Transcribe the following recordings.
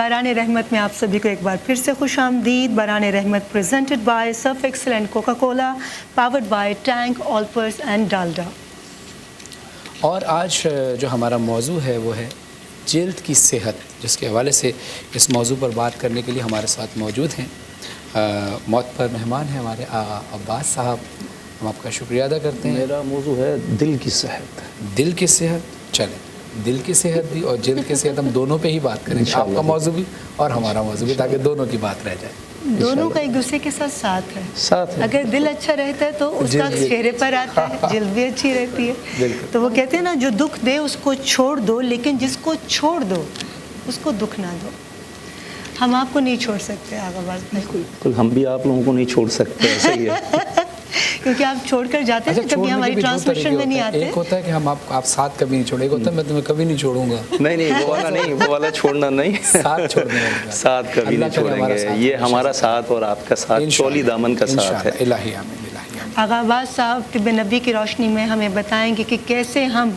باران رحمت میں آپ سبھی کو ایک بار پھر سے خوش آمدید. باران رحمت presented by Surf Excel and Coca Cola, powered by Tang Olpers and Dalda. اور آج جو ہمارا موضوع ہے وہ ہے جلد کی صحت، جس کے حوالے سے اس موضوع پر بات کرنے کے لیے ہمارے ساتھ موجود ہیں موت پر مہمان ہیں ہمارے آغا عباس صاحب. ہم آپ کا شکریہ ادا کرتے ہیں. میرا موضوع ہے دل کی صحت. دل کی صحت، چلیں دل کی صحت بھی اور جلد کی صحت ہم دونوں پہ ہی بات کریں گے، آپ کا موضوع بھی اور ہمارا موضوع بھی، تاکہ دونوں کی بات رہ جائے. دونوں کا ایک دوسرے کے ساتھ ہے. اگر دل اچھا رہتا ہے تو اس کا چہرے پر آتا ہے، جلد بھی اچھی رہتی ہے. تو وہ کہتے ہیں نا، جو دکھ دے اس کو چھوڑ دو، لیکن جس کو چھوڑ دو اس کو دکھ نہ دو. ہم آپ کو نہیں چھوڑ سکتے آغا عباس بھائی. بالکل، ہم بھی آپ لوگوں کو نہیں چھوڑ سکتے، ایسا ہی ہے. کیونکہ آپ چھوڑ کر جاتے ہیں، کبھی ہماری ٹرانسمیشن میں نہیں آتے. ایک ہوتا ہے کہ ہم آپ ساتھ کبھی نہیں چھوڑیں، ایک ہوتا ہے میں تمہیں کبھی نہیں چھوڑوں گا. نہیں، وہ والا نہیں، وہ والا چھوڑنا نہیں، ساتھ چھوڑنے والا، ساتھ کبھی نہیں چھوڑیں گے. یہ ہمارا ساتھ اور آپ کا ساتھ چولی دامن کا ساتھ ہے. الہی آمین، الہی آمین. آغا عباس صاحب طب نبی کی روشنی میں ہمیں بتائیں گے کہ کیسے ہم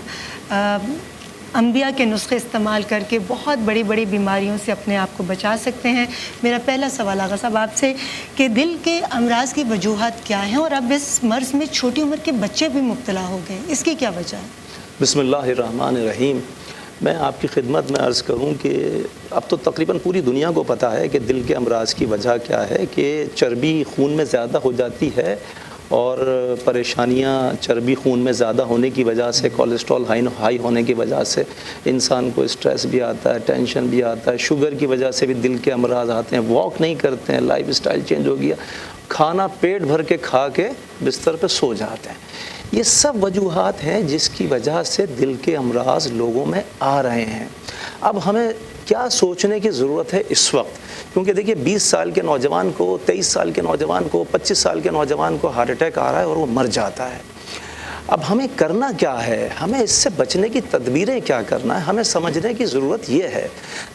انبیاء کے نسخے استعمال کر کے بہت بڑی بڑی بیماریوں سے اپنے آپ کو بچا سکتے ہیں. میرا پہلا سوال آغا صاحب آپ سے کہ دل کے امراض کی وجوہات کیا ہیں، اور اب اس مرض میں چھوٹی عمر کے بچے بھی مبتلا ہو گئے، اس کی کیا وجہ ہے؟ بسم اللہ الرحمن الرحیم. میں آپ کی خدمت میں عرض کروں کہ اب تو تقریباً پوری دنیا کو پتہ ہے کہ دل کے امراض کی وجہ کیا ہے، کہ چربی خون میں زیادہ ہو جاتی ہے، اور پریشانیاں چربی خون میں زیادہ ہونے کی وجہ سے، کولیسٹرول ہائی ہونے کی وجہ سے انسان کو اسٹریس بھی آتا ہے، ٹینشن بھی آتا ہے. شوگر کی وجہ سے بھی دل کے امراض آتے ہیں. واک نہیں کرتے ہیں، لائف اسٹائل چینج ہو گیا، کھانا پیٹ بھر کے کھا کے بستر پہ سو جاتے ہیں. یہ سب وجوہات ہیں جس کی وجہ سے دل کے امراض لوگوں میں آ رہے ہیں. اب ہمیں کیا سوچنے کی ضرورت ہے اس وقت، کیونکہ دیکھیے 20 سال کے نوجوان کو، 23 سال کے نوجوان کو، 25 سال کے نوجوان کو ہارٹ اٹیک آ رہا ہے اور وہ مر جاتا ہے. اب ہمیں کرنا کیا ہے، ہمیں اس سے بچنے کی تدبیریں کیا کرنا ہے، ہمیں سمجھنے کی ضرورت یہ ہے.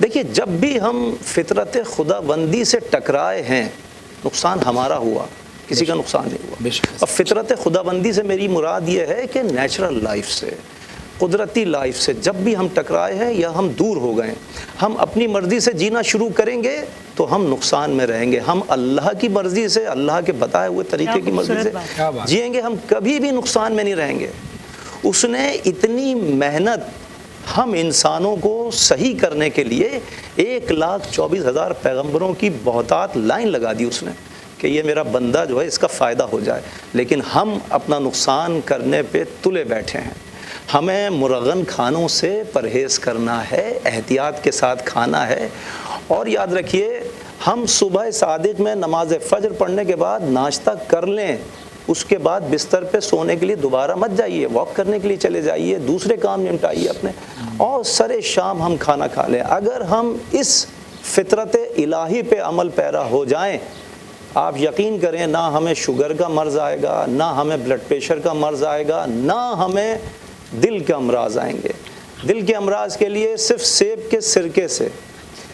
دیکھیے جب بھی ہم فطرت خدا بندی سے ٹکرائے ہیں، نقصان ہمارا ہوا، کسی کا نقصان نہیں ہوا. اب فطرت خدا بندی سے میری مراد یہ ہے کہ نیچرل لائف سے، قدرتی لائف سے جب بھی ہم ٹکرائے ہیں یا ہم دور ہو گئے، ہم اپنی مرضی سے جینا شروع کریں گے تو ہم نقصان میں رہیں گے. ہم اللہ کی مرضی سے، اللہ کے بتائے ہوئے طریقے کی مرضی سے جئیں گے، ہم کبھی بھی نقصان میں نہیں رہیں گے. اس نے اتنی محنت ہم انسانوں کو صحیح کرنے کے لیے 1,24,000 پیغمبروں کی بہتات لائن لگا دی اس نے کہ یہ میرا بندہ جو ہے اس کا فائدہ ہو جائے. لیکن ہم اپنا نقصان کرنے پہ تلے بیٹھے ہیں. ہمیں مرغن کھانوں سے پرہیز کرنا ہے، احتیاط کے ساتھ کھانا ہے. اور یاد رکھیے، ہم صبح صادق میں نماز فجر پڑھنے کے بعد ناشتہ کر لیں، اس کے بعد بستر پہ سونے کے لیے دوبارہ مت جائیے، واک کرنے کے لیے چلے جائیے، دوسرے کام نمٹائیے اپنے، اور سر شام ہم کھانا کھا لیں. اگر ہم اس فطرت الہی پہ عمل پیرا ہو جائیں، آپ یقین کریں، نہ ہمیں شوگر کا مرض آئے گا، نہ ہمیں بلڈ پریشر کا مرض آئے گا، نہ ہمیں دل کے امراض آئیں گے. دل کے امراض کے لیے صرف سیب کے سرکے سے،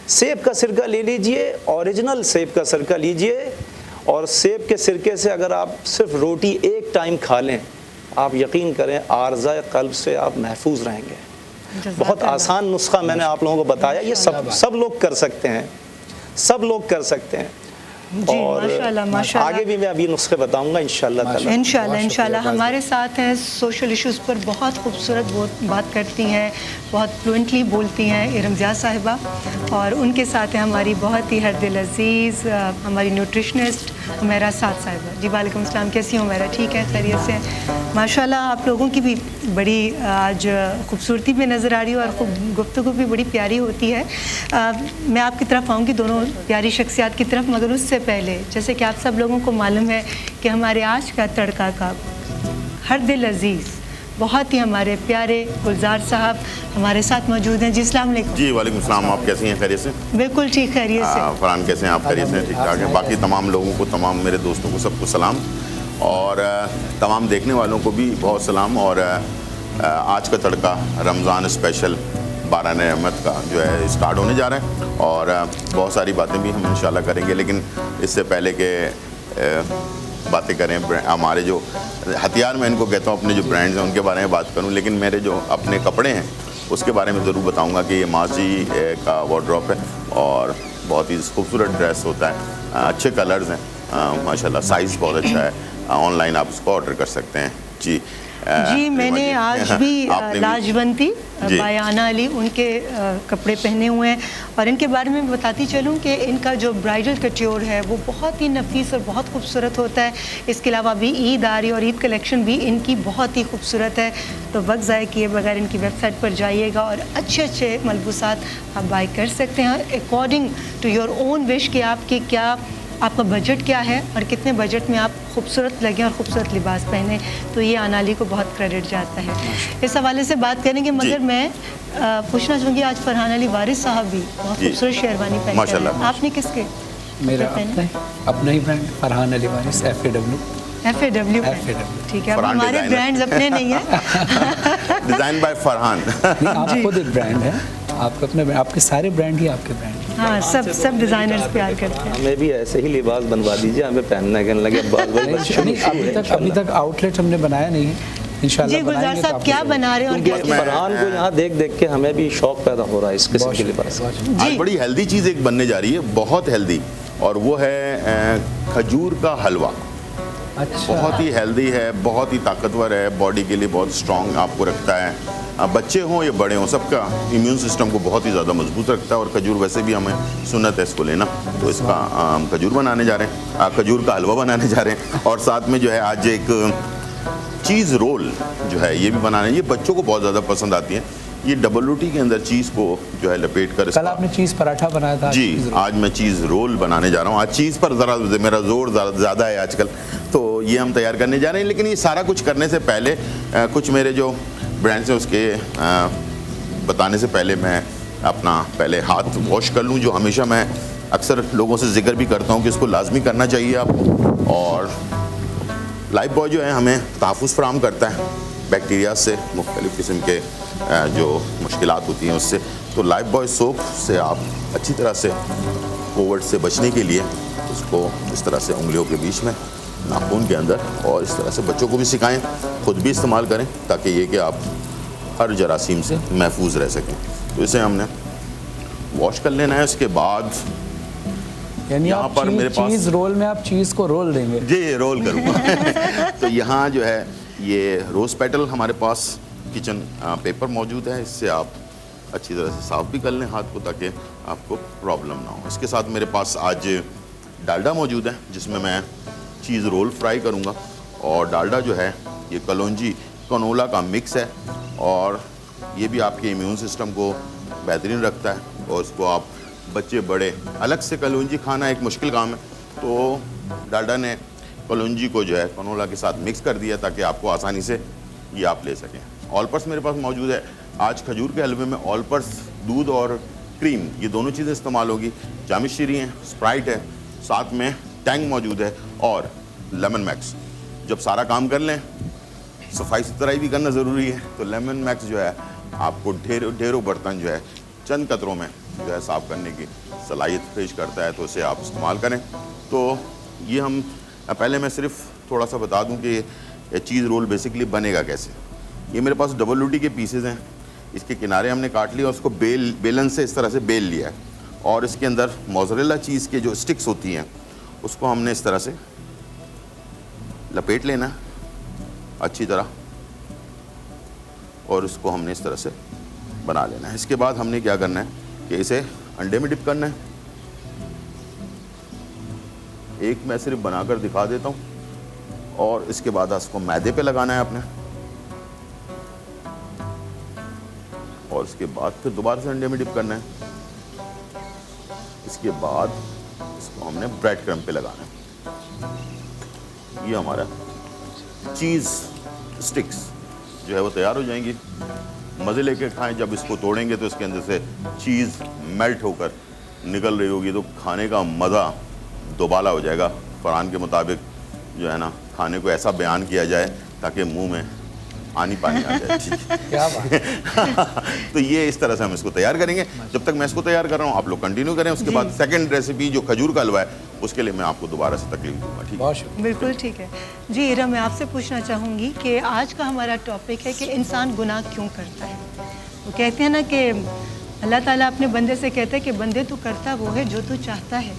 سیب کا سرکہ لے لیجئے، اوریجنل سیب کا سرکہ لیجئے، اور سیب کے سرکے سے اگر آپ صرف روٹی ایک ٹائم کھا لیں، آپ یقین کریں عارضہ قلب سے آپ محفوظ رہیں گے. بہت آسان نسخہ میں نے آپ لوگوں کو بتایا، یہ سب لوگ کر سکتے ہیں، سب لوگ کر سکتے ہیں. اور آگے بھی میں ابھی نسخے بتاؤں گا انشاءاللہ تعالی. انشاءاللہ. ہمارے ساتھ ہیں، سوشل ایشوز پر بہت خوبصورت بات کرتی ہیں، بہت فلوئنٹلی بولتی ہیں، ارم ضیاء صاحبہ. اور ان کے ساتھ ہیں ہماری بہت ہی ہر دل عزیز ہماری نیوٹریشنسٹ حمیرہ سعد صاحبہ. جی وعلیکم السلام، کیسی ہوں حمیرہ؟ ٹھیک ہے، خیریت سے؟ ماشاءاللہ آپ لوگوں کی بھی بڑی آج خوبصورتی بھی نظر آ رہی ہے، اور گفتگو بھی بڑی پیاری ہوتی ہے. میں آپ کی طرف آؤں گی، دونوں پیاری شخصیات کی طرف، مگر اس سے پہلے جیسے کہ آپ سب لوگوں کو معلوم ہے کہ ہمارے آج کا تڑکا کا ہر دل عزیز، بہت ہی ہمارے پیارے گلزار صاحب ہمارے ساتھ موجود ہیں. جی السلام علیکم. جی وعلیکم السلام. آپ کیسی ہیں؟ خیریت سے؟ بالکل ٹھیک، خیریت سے. فرحان کیسے ہیں آپ؟ خیریت سے؟ ٹھیک ٹھاک ہے. باقی تمام لوگوں کو، تمام میرے دوستوں کو، سب کو سلام، اور تمام دیکھنے والوں کو بھی بہت سلام. اور آج کا تڑکا رمضان اسپیشل باران رحمت کا جو ہے اسٹارٹ ہونے جا رہا ہے، اور بہت ساری باتیں بھی ہم انشاءاللہ کریں گے. لیکن اس سے پہلے کہ باتیں کریں، ہمارے جو ہتھیار میں ان کو کہتا ہوں، اپنے جو برانڈز ہیں ان کے بارے میں بات کروں. لیکن میرے جو اپنے کپڑے ہیں اس کے بارے میں ضرور بتاؤں گا کہ یہ ماضی کا وارڈروب ہے اور بہت ہی خوبصورت ڈریس ہوتا ہے، اچھے کلرز ہیں ماشاءاللہ، سائز بہت اچھا ہے، آن لائن آپ اس کو آرڈر کر سکتے ہیں. جی میں نے آج بھی لاجونتی بایانہ علی ان کے کپڑے پہنے ہوئے ہیں، اور ان کے بارے میں بتاتی چلوں کہ ان کا جو برائڈل کٹیور ہے وہ بہت ہی نفیس اور بہت خوبصورت ہوتا ہے. اس کے علاوہ بھی عید آ رہی اور عید کلیکشن بھی ان کی بہت ہی خوبصورت ہے. تو وقت ضائع کیے بغیر ان کی ویب سائٹ پر جائیے گا اور اچھے اچھے ملبوسات آپ بائی کر سکتے ہیں اکارڈنگ ٹو یور اون وش کہ آپ کی کیا، آپ کا بجٹ کیا ہے اور کتنے بجٹ میں آپ خوبصورت لگیں اور خوبصورت لباس پہنیں. تو یہ آنالی کو بہت کریڈٹ جاتا ہے. اس حوالے سے بات کریں گے، مگر میں پوچھنا چاہوں گی آج فرحان علی وارث صاحب بھی بہت خوبصورت شیروانی پہن کر ہیں. آپ نے کس کے؟ میرا اپنا ہی برانڈ فرحان علی وارث FAW. ٹھیک ہے، اب ہمارے برانڈز اپنے نہیں ہیں. Design by Farhan. آپ خود ایک برانڈ ہے، آپ کا اپنا، آپ کے سارے برانڈ ہی آپ کے برانڈ. ہاں سب ڈیزائنرز پیار کرتے ہیں. ہمیں بھی ایسے ہی لباس بنوا دیجیے، ہمیں پہننا کہنے لگے ابھی تک آؤٹ لیٹ ہم نے بنایا نہیں ہے، انشاءاللہ جی گلزار صاحب کیا بنا رہے ہیں؟ فرحان کو یہاں دیکھ کے ہمیں بھی شوق پیدا ہو رہا ہے اس قسم کے لباس. آج بڑی ہیلدی چیز ایک بننے جا رہی ہے، بہت ہیلدی، اور وہ ہے کھجور کا حلوہ. بہت ہی ہیلدی ہے، بہت ہی طاقتور ہے، باڈی کے لیے بہت اسٹرانگ آپ کو رکھتا ہے. بچے ہوں یا بڑے ہوں، سب کا امیون سسٹم کو بہت ہی زیادہ مضبوط رکھتا ہے. اور کھجور ویسے بھی ہمیں سنت ہے اس کو لینا، تو اس کا کھجور بنانے جا رہے ہیں، کھجور کا حلوہ بنانے جا رہے ہیں. اور ساتھ میں جو ہے آج ایک چیز رول جو ہے یہ بھی بنانا ہے. یہ بچوں کو بہت زیادہ پسند آتی ہے. یہ ڈبل روٹی کے اندر چیز کو جو ہے لپیٹ کر، کل آپ نے چیز پراٹھا بنایا تھا، جی آج میں چیز رول بنانے جا رہا ہوں. آج چیز پر ذرا میرا زور زیادہ ہے آج کل، تو یہ ہم تیار کرنے جا رہے ہیں. لیکن یہ سارا کچھ کرنے سے پہلے کچھ میرے جو برانڈس ہیں اس کے بتانے سے پہلے میں اپنا پہلے ہاتھ واش کر لوں، جو ہمیشہ میں اکثر لوگوں سے ذکر بھی کرتا ہوں کہ اس کو لازمی کرنا چاہیے آپ کو. اور لائف بوائے جو ہے ہمیں تحفظ فراہم کرتا ہے بیکٹیریا سے، مختلف قسم کے جو مشکلات ہوتی ہیں اس سے. تو لائف بوائے سوپ سے آپ اچھی طرح سے کووڈ سے بچنے کے لیے اس کو اس طرح سے انگلیوں کے بیچ میں، ناخن کے اندر، اور اس طرح سے بچوں کو بھی سکھائیں، خود بھی استعمال کریں، تاکہ یہ کہ آپ ہر جراثیم سے محفوظ رہ سکیں. تو اسے ہم نے واش کر لینا ہے. اس کے بعد یعنی یہاں پر میرے پاس چیز رول میں آپ چیز کو رول دیں گے؟ جی رول کروں گا. تو یہاں جو ہے یہ روز پیٹل ہمارے پاس کچن پیپر موجود ہے، اس سے آپ اچھی طرح سے صاف بھی کر لیں ہاتھ کو تاکہ آپ کو پرابلم نہ ہو. اس کے ساتھ میرے پاس آج ڈالڈا موجود ہے جس میں چیز رول فرائی کروں گا. اور ڈالڈا جو ہے یہ کلونجی کنولا کا مکس ہے، اور یہ بھی آپ کے امیون سسٹم کو بہترین رکھتا ہے. اور اس کو آپ بچے بڑے، الگ سے کلونجی کھانا ایک مشکل کام ہے، تو ڈالڈا نے کلونجی کو جو ہے کنولا کے ساتھ مکس کر دیا تاکہ آپ کو آسانی سے یہ آپ لے سکیں. آل پرس میرے پاس موجود ہے. آج کھجور کے حلوے میں آل پرس، دودھ اور کریم، یہ دونوں چیزیں استعمال ہوگی. جامد شیری ہیں، اسپرائٹ ہے، ساتھ میں ٹینگ موجود ہے اور لیمن میکس. جب سارا کام کر لیں، صفائی ستھرائی بھی کرنا ضروری ہے، تو لیمن میکس جو ہے آپ کو ڈھیروں برتن جو ہے چند قطروں میں جو ہے صاف کرنے کی صلاحیت پیش کرتا ہے، تو اسے آپ استعمال کریں. تو یہ ہم پہلے میں صرف تھوڑا سا بتا دوں کہ یہ چیز رول بیسکلی بنے گا کیسے. یہ میرے پاس ڈبل روٹی کے پیسز ہیں، اس کے کنارے ہم نے کاٹ لیا اور اس کو بیلن سے اس طرح سے بیل لیا ہے. اور اس کے اندر موزریلا چیز کے جو سٹکس ہوتی ہیں اس کو ہم نے اس طرح سے لپیٹ لینا اچھی طرح، اور اس کو ہم نے اس طرح سے بنا لینا ہے. اس کے بعد ہم نے کیا کرنا ہے کہ اسے انڈے میں ڈپ کرنا ہے. ایک میں صرف بنا کر دکھا دیتا ہوں، اور اس کے بعد اس کو میدے پہ لگانا ہے اپنے، اور اس کے بعد پھر دوبارہ سے انڈے میں ڈپ کرنا ہے. اس کے بعد اس کو ہم نے بریڈ کرم پہ لگانا ہے. یہ ہمارا چیز سٹکس جو ہے وہ تیار ہو جائیں گی. مزے لے کے کھائیں. جب اس کو توڑیں گے تو اس کے اندر سے چیز میلٹ ہو کر نکل رہی ہوگی، تو کھانے کا مزہ دوبالا ہو جائے گا. قرآن کے مطابق جو ہے نا، کھانے کو ایسا بیان کیا جائے تاکہ منہ میں آنی پانی آ جائے. کیا بات. تو یہ اس طرح سے ہم اس کو تیار کریں گے. جب تک میں اس کو تیار کر رہا ہوں آپ لوگ کنٹینیو کریں. اس کے بعد سیکنڈ ریسیپی جو کھجور کا حلوہ ہے اس کے لیے میں آپ کو دوبارہ سے تکلیف دوں گا. ٹھیک ہے؟ بالکل ٹھیک ہے. جی ارم، میں آپ سے پوچھنا چاہوں گی کہ آج کا ہمارا ٹاپک ہے کہ انسان گناہ کیوں کرتا ہے. وہ کہتے ہیں نا کہ اللہ تعالیٰ اپنے بندے سے کہتا ہے کہ بندے تو کرتا وہ ہے جو تو چاہتا ہے،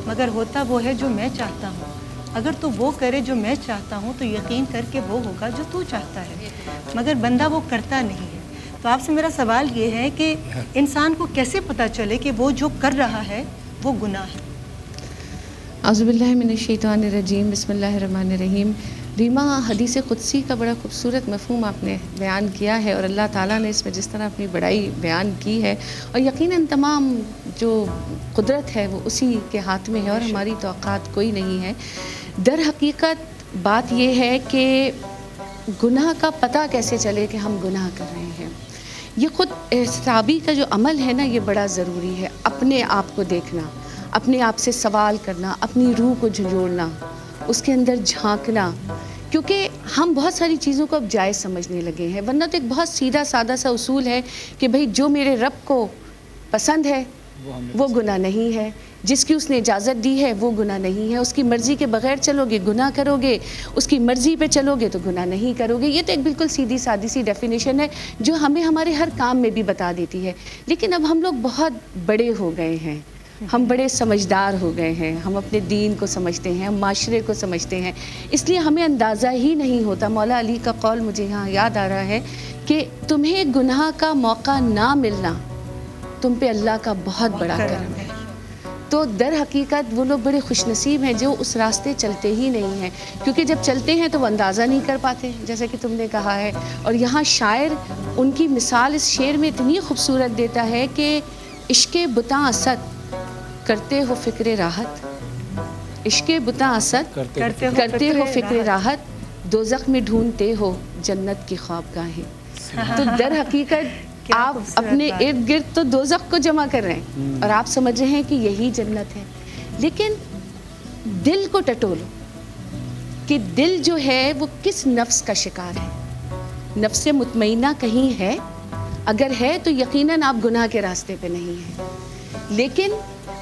مگر ہوتا وہ ہے جو میں چاہتا ہوں۔ اگر تو وہ کرے جو میں چاہتا ہوں تو یقین کر کے وہ ہوگا جو تو چاہتا ہے، مگر بندہ وہ کرتا نہیں ہے۔ تو آپ سے میرا سوال یہ ہے کہ انسان کو کیسے پتہ چلے کہ وہ جو کر رہا ہے وہ گناہ ہے؟ اعوذ باللہ من الشیطان الرجیم، بسم اللہ الرحمن الرحیم۔ ریما، حدیث قدسی کا بڑا خوبصورت مفہوم آپ نے بیان کیا ہے، اور اللہ تعالیٰ نے اس میں جس طرح اپنی بڑائی بیان کی ہے، اور یقیناً تمام جو قدرت ہے وہ اسی کے ہاتھ میں ہے اور ہماری توقعات کوئی نہیں ہے۔ در حقیقت بات یہ ہے کہ گناہ کا پتہ کیسے چلے کہ ہم گناہ کر رہے ہیں، یہ خود احتسابی کا جو عمل ہے نا، یہ بڑا ضروری ہے۔ اپنے آپ کو دیکھنا، اپنے آپ سے سوال کرنا، اپنی روح کو جھنجھوڑنا، اس کے اندر جھانکنا، کیونکہ ہم بہت ساری چیزوں کو اب جائز سمجھنے لگے ہیں، ورنہ تو ایک بہت سیدھا سادہ سا اصول ہے کہ بھئی جو میرے رب کو پسند ہے وہ گناہ نہیں ہے، جس کی اس نے اجازت دی ہے وہ گناہ نہیں ہے، اس کی مرضی کے بغیر چلو گے گناہ کرو گے، اس کی مرضی پہ چلو گے تو گناہ نہیں کرو گے۔ یہ تو ایک بالکل سیدھی سادی سی ڈیفینیشن ہے جو ہمیں ہمارے ہر کام میں بھی بتا دیتی ہے۔ لیکن اب ہم لوگ بہت بڑے ہو گئے ہیں، ہم بڑے سمجھدار ہو گئے ہیں، ہم اپنے دین کو سمجھتے ہیں، ہم معاشرے کو سمجھتے ہیں، اس لیے ہمیں اندازہ ہی نہیں ہوتا۔ مولا علی کا قول مجھے یہاں یاد آ رہا ہے کہ تمہیں گناہ کا موقع نہ ملنا تم پہ اللہ کا بہت بڑا کرم ہے۔ تو در حقیقت وہ لوگ بڑے خوش نصیب ہیں جو اس راستے چلتے ہی نہیں ہیں، کیونکہ جب چلتے ہیں تو وہ اندازہ نہیں کر پاتے، جیسا کہ تم نے کہا ہے۔ اور یہاں شاعر ان کی مثال اس شعر میں اتنی خوبصورت دیتا ہے کہ عشق بتاں اسد کرتے ہو فکر راحت، عشق بتاں اسد کرتے ہو فکر راحت، دوزخ میں ڈھونڈتے ہو جنت کی خوابگاہیں۔ تو در حقیقت آپ اپنے ارد گرد تو دوزخ کو جمع کر رہے ہیں اور آپ سمجھ رہے ہیں کہ یہی جنت ہے، لیکن دل کو ٹٹولو کہ دل جو ہے وہ کس نفس کا شکار ہے۔ نفس مطمئنہ کہیں ہے، اگر ہے تو یقیناً آپ گناہ کے راستے پہ نہیں ہیں، لیکن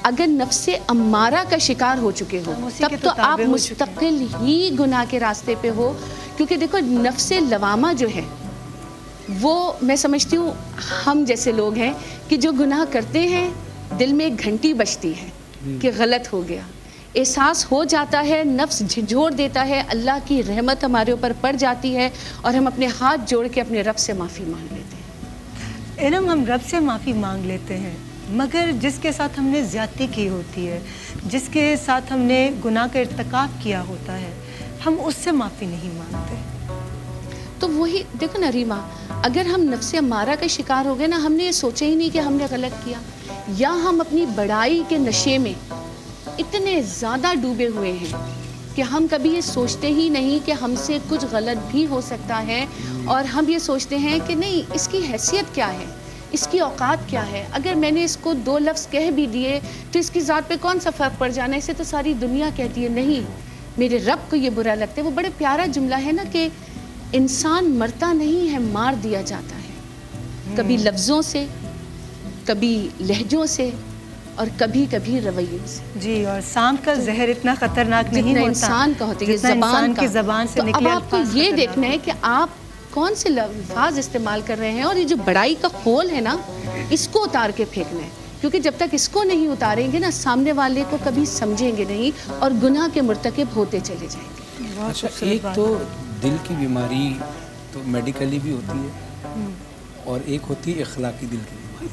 اگر نفس امارہ کا شکار ہو چکے ہو تب تو آپ مستقل ہی گناہ کے راستے پہ ہو، کیونکہ دیکھو نفس لوامہ جو ہے وہ میں سمجھتی ہوں ہم جیسے لوگ ہیں کہ جو گناہ کرتے ہیں دل میں ایک گھنٹی بجتی ہے کہ غلط ہو گیا، احساس ہو جاتا ہے، نفس جھنجھوڑ دیتا ہے، اللہ کی رحمت ہمارے اوپر پڑ جاتی ہے اور ہم اپنے ہاتھ جوڑ کے اپنے رب سے معافی مانگ لیتے ہیں۔ علم ہم رب سے معافی مانگ لیتے ہیں، مگر جس کے ساتھ ہم نے زیادتی کی ہوتی ہے، جس کے ساتھ ہم نے گناہ کا ارتکاب کیا ہوتا ہے، ہم اس سے معافی نہیں مانگتے۔ تو وہی دیکھو نا ریما، اگر ہم نفس امارہ کا شکار ہو گئے نا، ہم نے یہ سوچا ہی نہیں کہ ہم نے غلط کیا، یا ہم اپنی بڑائی کے نشے میں اتنے زیادہ ڈوبے ہوئے ہیں کہ ہم کبھی یہ سوچتے ہی نہیں کہ ہم سے کچھ غلط بھی ہو سکتا ہے، اور ہم یہ سوچتے ہیں کہ نہیں اس کی حیثیت کیا ہے، اس کی اوقات کیا ہے، اگر میں نے اس کو 2 لفظ کہہ بھی دیے تو اس کی ذات پہ کون سا فرق پڑ جانا ہے، اسے تو ساری دنیا کہتی ہے۔ نہیں، میرے رب کو یہ برا لگتا ہے۔ وہ بڑے پیارا جملہ ہے نا کہ انسان مرتا نہیں ہے، مار دیا جاتا ہے، کبھی لفظوں سے، کبھی لہجوں سے، اور کبھی کبھی رویوں سے۔ جی، اور سانپ کا زہر اتنا خطرناک نہیں ہوتا انسان کا ہوتا ہے، یہ زبان کی زبان سے تو نکلے اب آپ کو یہ دیکھنا ہے کہ آپ کون سے الفاظ استعمال کر رہے ہیں، اور یہ جو بڑائی کا خول ہے نا، اس کو اتار کے پھینکنا ہے، کیونکہ جب تک اس کو نہیں اتاریں گے نا، سامنے والے کو کبھی سمجھیں گے نہیں اور گناہ کے مرتکب ہوتے چلے جائیں گے۔ اچھا، ایک تو دل کی بیماری تو میڈیکلی بھی ہوتی ہے اور ایک ہوتی ہے اخلاقی دل کی بیماری۔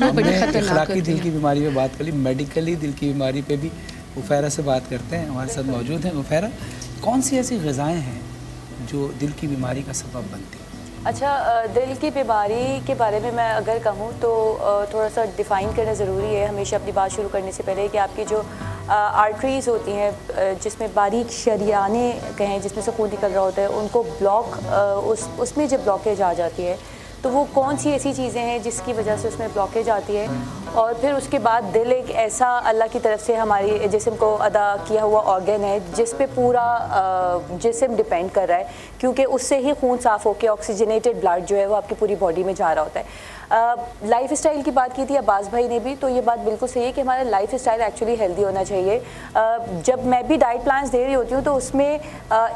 ہم نے اخلاقی دل کی بیماری پہ بات کر لی، میڈیکلی دل کی بیماری پہ بھی مفیرہ سے بات کرتے ہیں، ہمارے ساتھ موجود ہیں۔ مفیرہ، کون سی ایسی غذائیں ہیں جو دل کی بیماری کا سبب بنتی ہیں؟ اچھا، دل کی بیماری کے بارے میں اگر کہوں تو تھوڑا سا ڈیفائن کرنا ضروری ہے ہمیشہ اپنی بات شروع کرنے سے پہلے، کہ آپ کی جو آرٹریز ہوتی ہیں جس میں باریک شریانیں کہیں جس میں سے خون نکل رہا ہوتا ہے، ان کو بلاک اس میں جب بلاکیج آ جاتی ہے تو وہ کون سی ایسی چیزیں ہیں جس کی وجہ سے اس میں بلاکیج آتی ہے، اور پھر اس کے بعد دل ایک ایسا اللہ کی طرف سے ہماری جسم کو ادا کیا ہوا آرگن ہے جس پہ پورا جسم ڈیپینڈ کر رہا ہے، کیونکہ اس سے ہی خون صاف ہو کے آکسیجنیٹڈ بلڈ جو ہے وہ آپ کی پوری باڈی میں جا رہا ہوتا ہے۔ لائف اسٹائل کی بات کی تھی عباس بھائی نے بھی، تو یہ بات بالکل صحیح ہے کہ ہمارا لائف اسٹائل ایکچولی ہیلدی ہونا چاہیے۔ جب میں بھی ڈائٹ پلانس دے رہی ہوتی ہوں تو اس میں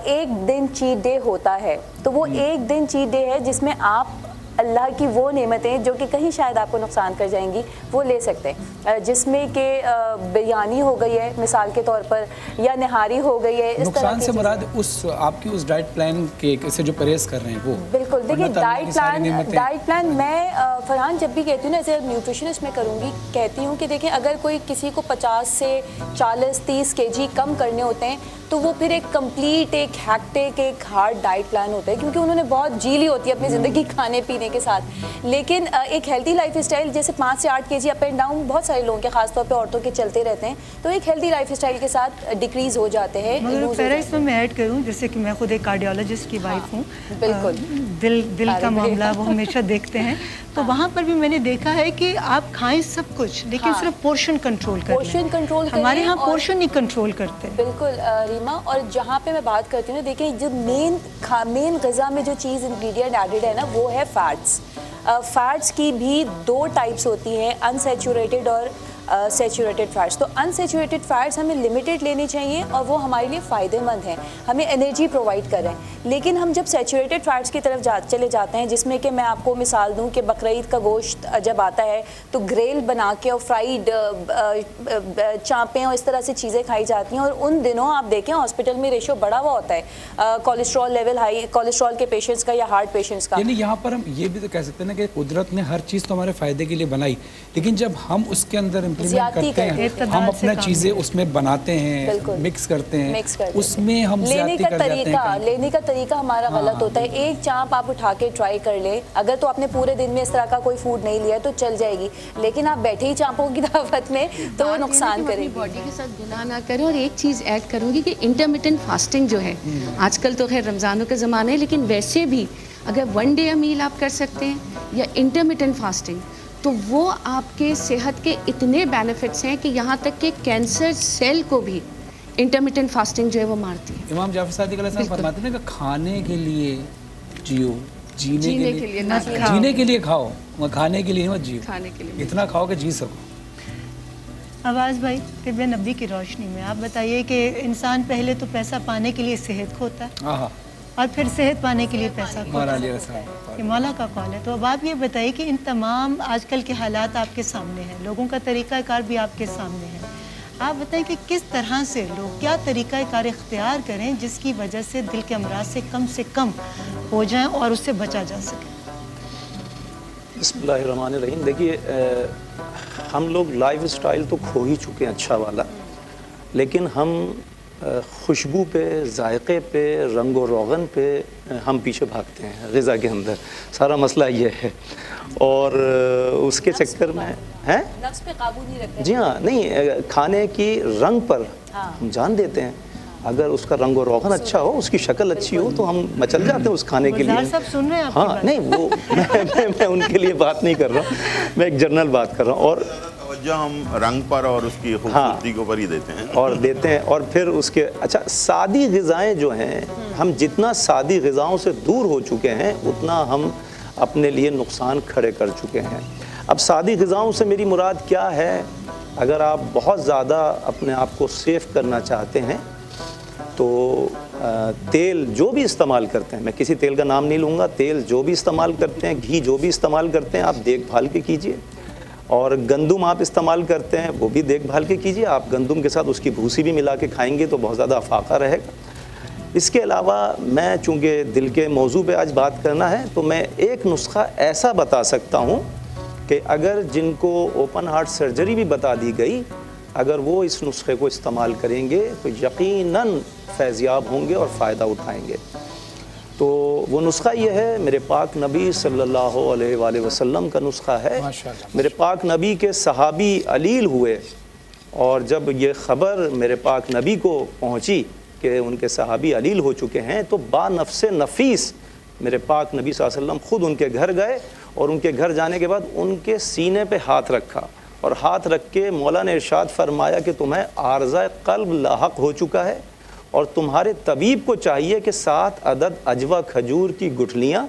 ایک دن چیٹ ڈے ہوتا ہے، تو وہ ایک دن چیٹ ڈے ہے جس میں آپ اللہ کی وہ نعمتیں جو کہ کہیں شاید آپ کو نقصان کر جائیں گی وہ لے سکتے ہیں، جس میں کہ بریانی ہو گئی ہے مثال کے طور پر، یا نہاری ہو گئی ہے، اس طرح نقصان کی سے چیزیں۔ مراد آپ کی اس ڈائٹ پلان کے سے جو پرہیز کر رہے ہیں وہ بالکل، دیکھیے ڈائٹ پلان میں فرحان جب بھی کہتی ہوں نا، ایز اے نیوٹریشنسٹ میں کروں گی، کہتی ہوں کہ دیکھیں اگر کوئی کسی کو 50 سے 40-30 kg کم کرنے ہوتے ہیں تو وہ پھر ایک کمپلیٹ ایک ہیکٹک ایک ہارڈ ڈائٹ پلان ہوتا ہے، کیونکہ انہوں نے بہت جی لی ہوتی ہے اپنی زندگی کھانے پینے کے ساتھ۔ لیکن ایک ہیلتھی لائف اسٹائل جیسے 5 سے 8 kg اپ اینڈ ڈاؤن بہت سارے لوگوں کے، خاص طور پہ عورتوں کے چلتے رہتے ہیں، تو ایک ہیلتھی لائف اسٹائل کے ساتھ ڈیکریز ہو جاتے ہیں۔ مگر پہلے اس میں ایڈ کروں، جیسے کہ میں خود ایک کارڈیولوجسٹ کی وائف ہوں، بالکل دل کا معاملہ وہ ہمیشہ دیکھتے ہیں، تو وہاں پر بھی میں نے دیکھا ہے کہ آپ کھائیں سب کچھ لیکن صرف پورشن کنٹرول کریں۔ پورشن کنٹرول کریں، ہمارے ہاں پورشن نہیں کنٹرول کرتے۔ بالکل ریما، اور جہاں پہ میں بات کرتی ہوں دیکھیں جو مین غذا میں جو چیز انگریڈینٹ ایڈڈ ہے نا وہ ہے فیٹس۔ فیٹس کی بھی 2 ٹائپس ہوتی ہیں، انسیچوریٹڈ اور سیچوریٹڈ فیٹس۔ تو انسیچوریٹڈ فیٹس ہمیں لمیٹڈ لینی چاہیے اور وہ ہمارے لیے فائدہ مند ہیں، ہمیں انرجی پرووائڈ کر رہے ہیں۔ لیکن ہم جب سیچوریٹڈ فیٹس کی طرف چلے جاتے ہیں، جس میں کہ میں آپ کو مثال دوں کہ بقرعید کا گوشت جب آتا ہے تو گریل بنا کے اور فرائیڈ چانپیں اور اس طرح سے چیزیں کھائی جاتی ہیں، اور ان دنوں آپ دیکھیں ہاسپٹل میں ریشو بڑا ہوا ہوتا ہے کولیسٹرول لیول ہائی، کولیسٹرول کے پیشنٹس کا یا ہارٹ پیشنٹس کا۔ یعنی یہاں پر ہم یہ بھی تو کہہ سکتے ہیں نا کہ قدرت نے ہر چیز تو ہمارے فائدے کے لیے بنائی، لیکن جب ہم اس کے اندر امپلیمنٹ کرتے ہیں، ہم اپنا چیزیں اس میں بناتے ہیں، مکس کرتے ہیں، اس میں ہم زیادتی کر جاتے ہیں۔ لینے کا طریقہ ہمارا غلط ہوتا ہے۔ ایک چانپ آپ اٹھا کے ٹرائی کر لیں، اگر تو آپ نے پورے دن میں اس طرح کا کوئی فوڈ نہیں لیا تو چل جائے گی، لیکن آپ بیٹھے ہی چانپوں کی دعوت میں تو وہ نقصان کرے گی۔ باڈی کے ساتھ گناہ نہ کریں۔ اور ایک چیز ایڈ کروں گی کہ انٹرمیٹنٹ فاسٹنگ جو ہے، آج کل تو خیر رمضانوں کا زمانہ ہے، لیکن ویسے بھی اگر 1 day میل آپ کر سکتے ہیں یا انٹرمیٹنٹ فاسٹنگ، تو وہ آپ کے صحت کے اتنے بینیفٹس ہیں کہ یہاں تک کہ کینسر سیل کو بھی انٹرمیٹنٹ فاسٹنگ جو ہے وہ مارتی ہے۔ امام جعفر صادق علیہ السلام فرماتے ہیں کہ کھانے کے لیے جیو، جینے کے لیے جینے کے لیے کھاؤ، کھانے کے لیے مت جیو، کھانے کے لیے اتنا کھاؤ کہ جی سکو۔ آواز بھائی، طب نبی کی روشنی میں آپ بتائیے کہ انسان پہلے تو پیسہ پانے کے لیے صحت کھوتا ہے اور پھر صحت پانے کے لیے پیسہ کھوتا ہے، یہ مولا کا قول ہے۔ تو اب آپ یہ بتائیے کہ ان تمام آج کل کے حالات آپ کے سامنے ہیں، لوگوں کا طریقہ کار بھی آپ کے سامنے ہے، آپ بتائیں کہ کس طرح سے لوگ کیا طریقہ کار اختیار کریں جس کی وجہ سے دل کے امراض سے کم ہو جائیں اور اس سے بچا جا سکے؟ بسم اللہ الرحمن الرحیم۔ دیکھیے ہم لوگ لائف اسٹائل تو کھو ہی چکے ہیں اچھا والا، لیکن ہم خوشبو پہ، ذائقے پہ، رنگ و روغن پہ ہم پیچھے بھاگتے ہیں غذا کے اندر، سارا مسئلہ یہ ہے۔ اور اس کے چکر میں نفس پہ قابو نہیں رکھتے۔ جی ہاں، نہیں، کھانے کی رنگ پر ہم جان دیتے ہیں، اگر اس کا رنگ و روغن اچھا ہو، اس کی شکل اچھی ہو تو ہم مچل جاتے ہیں اس کھانے کے لیے۔ سب سن رہے ہیں آپ کی ہاں بات؟ نہیں، وہ میں ان کے لیے بات نہیں کر رہا ہوں، میں ایک جنرل بات کر رہا ہوں۔ اور توجہ ہم رنگ پر اور اس کی خوبصورتی کے اوپر ہی دیتے ہیں اور پھر اس کے اچھا سادی غذائیں جو ہیں، ہم جتنا سادی غذاؤں سے دور ہو چکے ہیں اتنا ہم اپنے لیے نقصان کھڑے کر چکے ہیں۔ اب سادی غذاؤں سے میری مراد کیا ہے؟ اگر آپ بہت زیادہ اپنے آپ کو سیف کرنا چاہتے ہیں تو تیل جو بھی استعمال کرتے ہیں، میں کسی تیل کا نام نہیں لوں گا، تیل جو بھی استعمال کرتے ہیں، گھی جو بھی استعمال کرتے ہیں، آپ دیکھ بھال کے کیجئے۔ اور گندم آپ استعمال کرتے ہیں وہ بھی دیکھ بھال کے کیجئے، آپ گندم کے ساتھ اس کی بھوسی بھی ملا کے کھائیں گے تو بہت زیادہ افاقہ رہے گا۔ اس کے علاوہ میں چونکہ دل کے موضوع پہ آج بات کرنا ہے تو میں ایک نسخہ ایسا بتا سکتا ہوں کہ اگر جن کو اوپن ہارٹ سرجری بھی بتا دی گئی، اگر وہ اس نسخے کو استعمال کریں گے تو یقیناً فیضیاب ہوں گے اور فائدہ اٹھائیں گے۔ تو وہ نسخہ یہ ہے، میرے پاک نبی صلی اللہ علیہ وآلہ وسلم کا نسخہ ہے۔ میرے پاک نبی کے صحابی علیل ہوئے، اور جب یہ خبر میرے پاک نبی کو پہنچی کہ ان کے صحابی علیل ہو چکے ہیں تو با نفس نفیس میرے پاک نبی صلی اللہ علیہ وسلم خود ان کے گھر گئے، اور ان کے گھر جانے کے بعد ان کے سینے پہ ہاتھ رکھا، اور ہاتھ رکھ کے مولا نے ارشاد فرمایا کہ تمہیں عارضہ قلب لاحق ہو چکا ہے، اور تمہارے طبیب کو چاہیے کہ 7 عدد عجوہ کھجور کی گٹھلیاں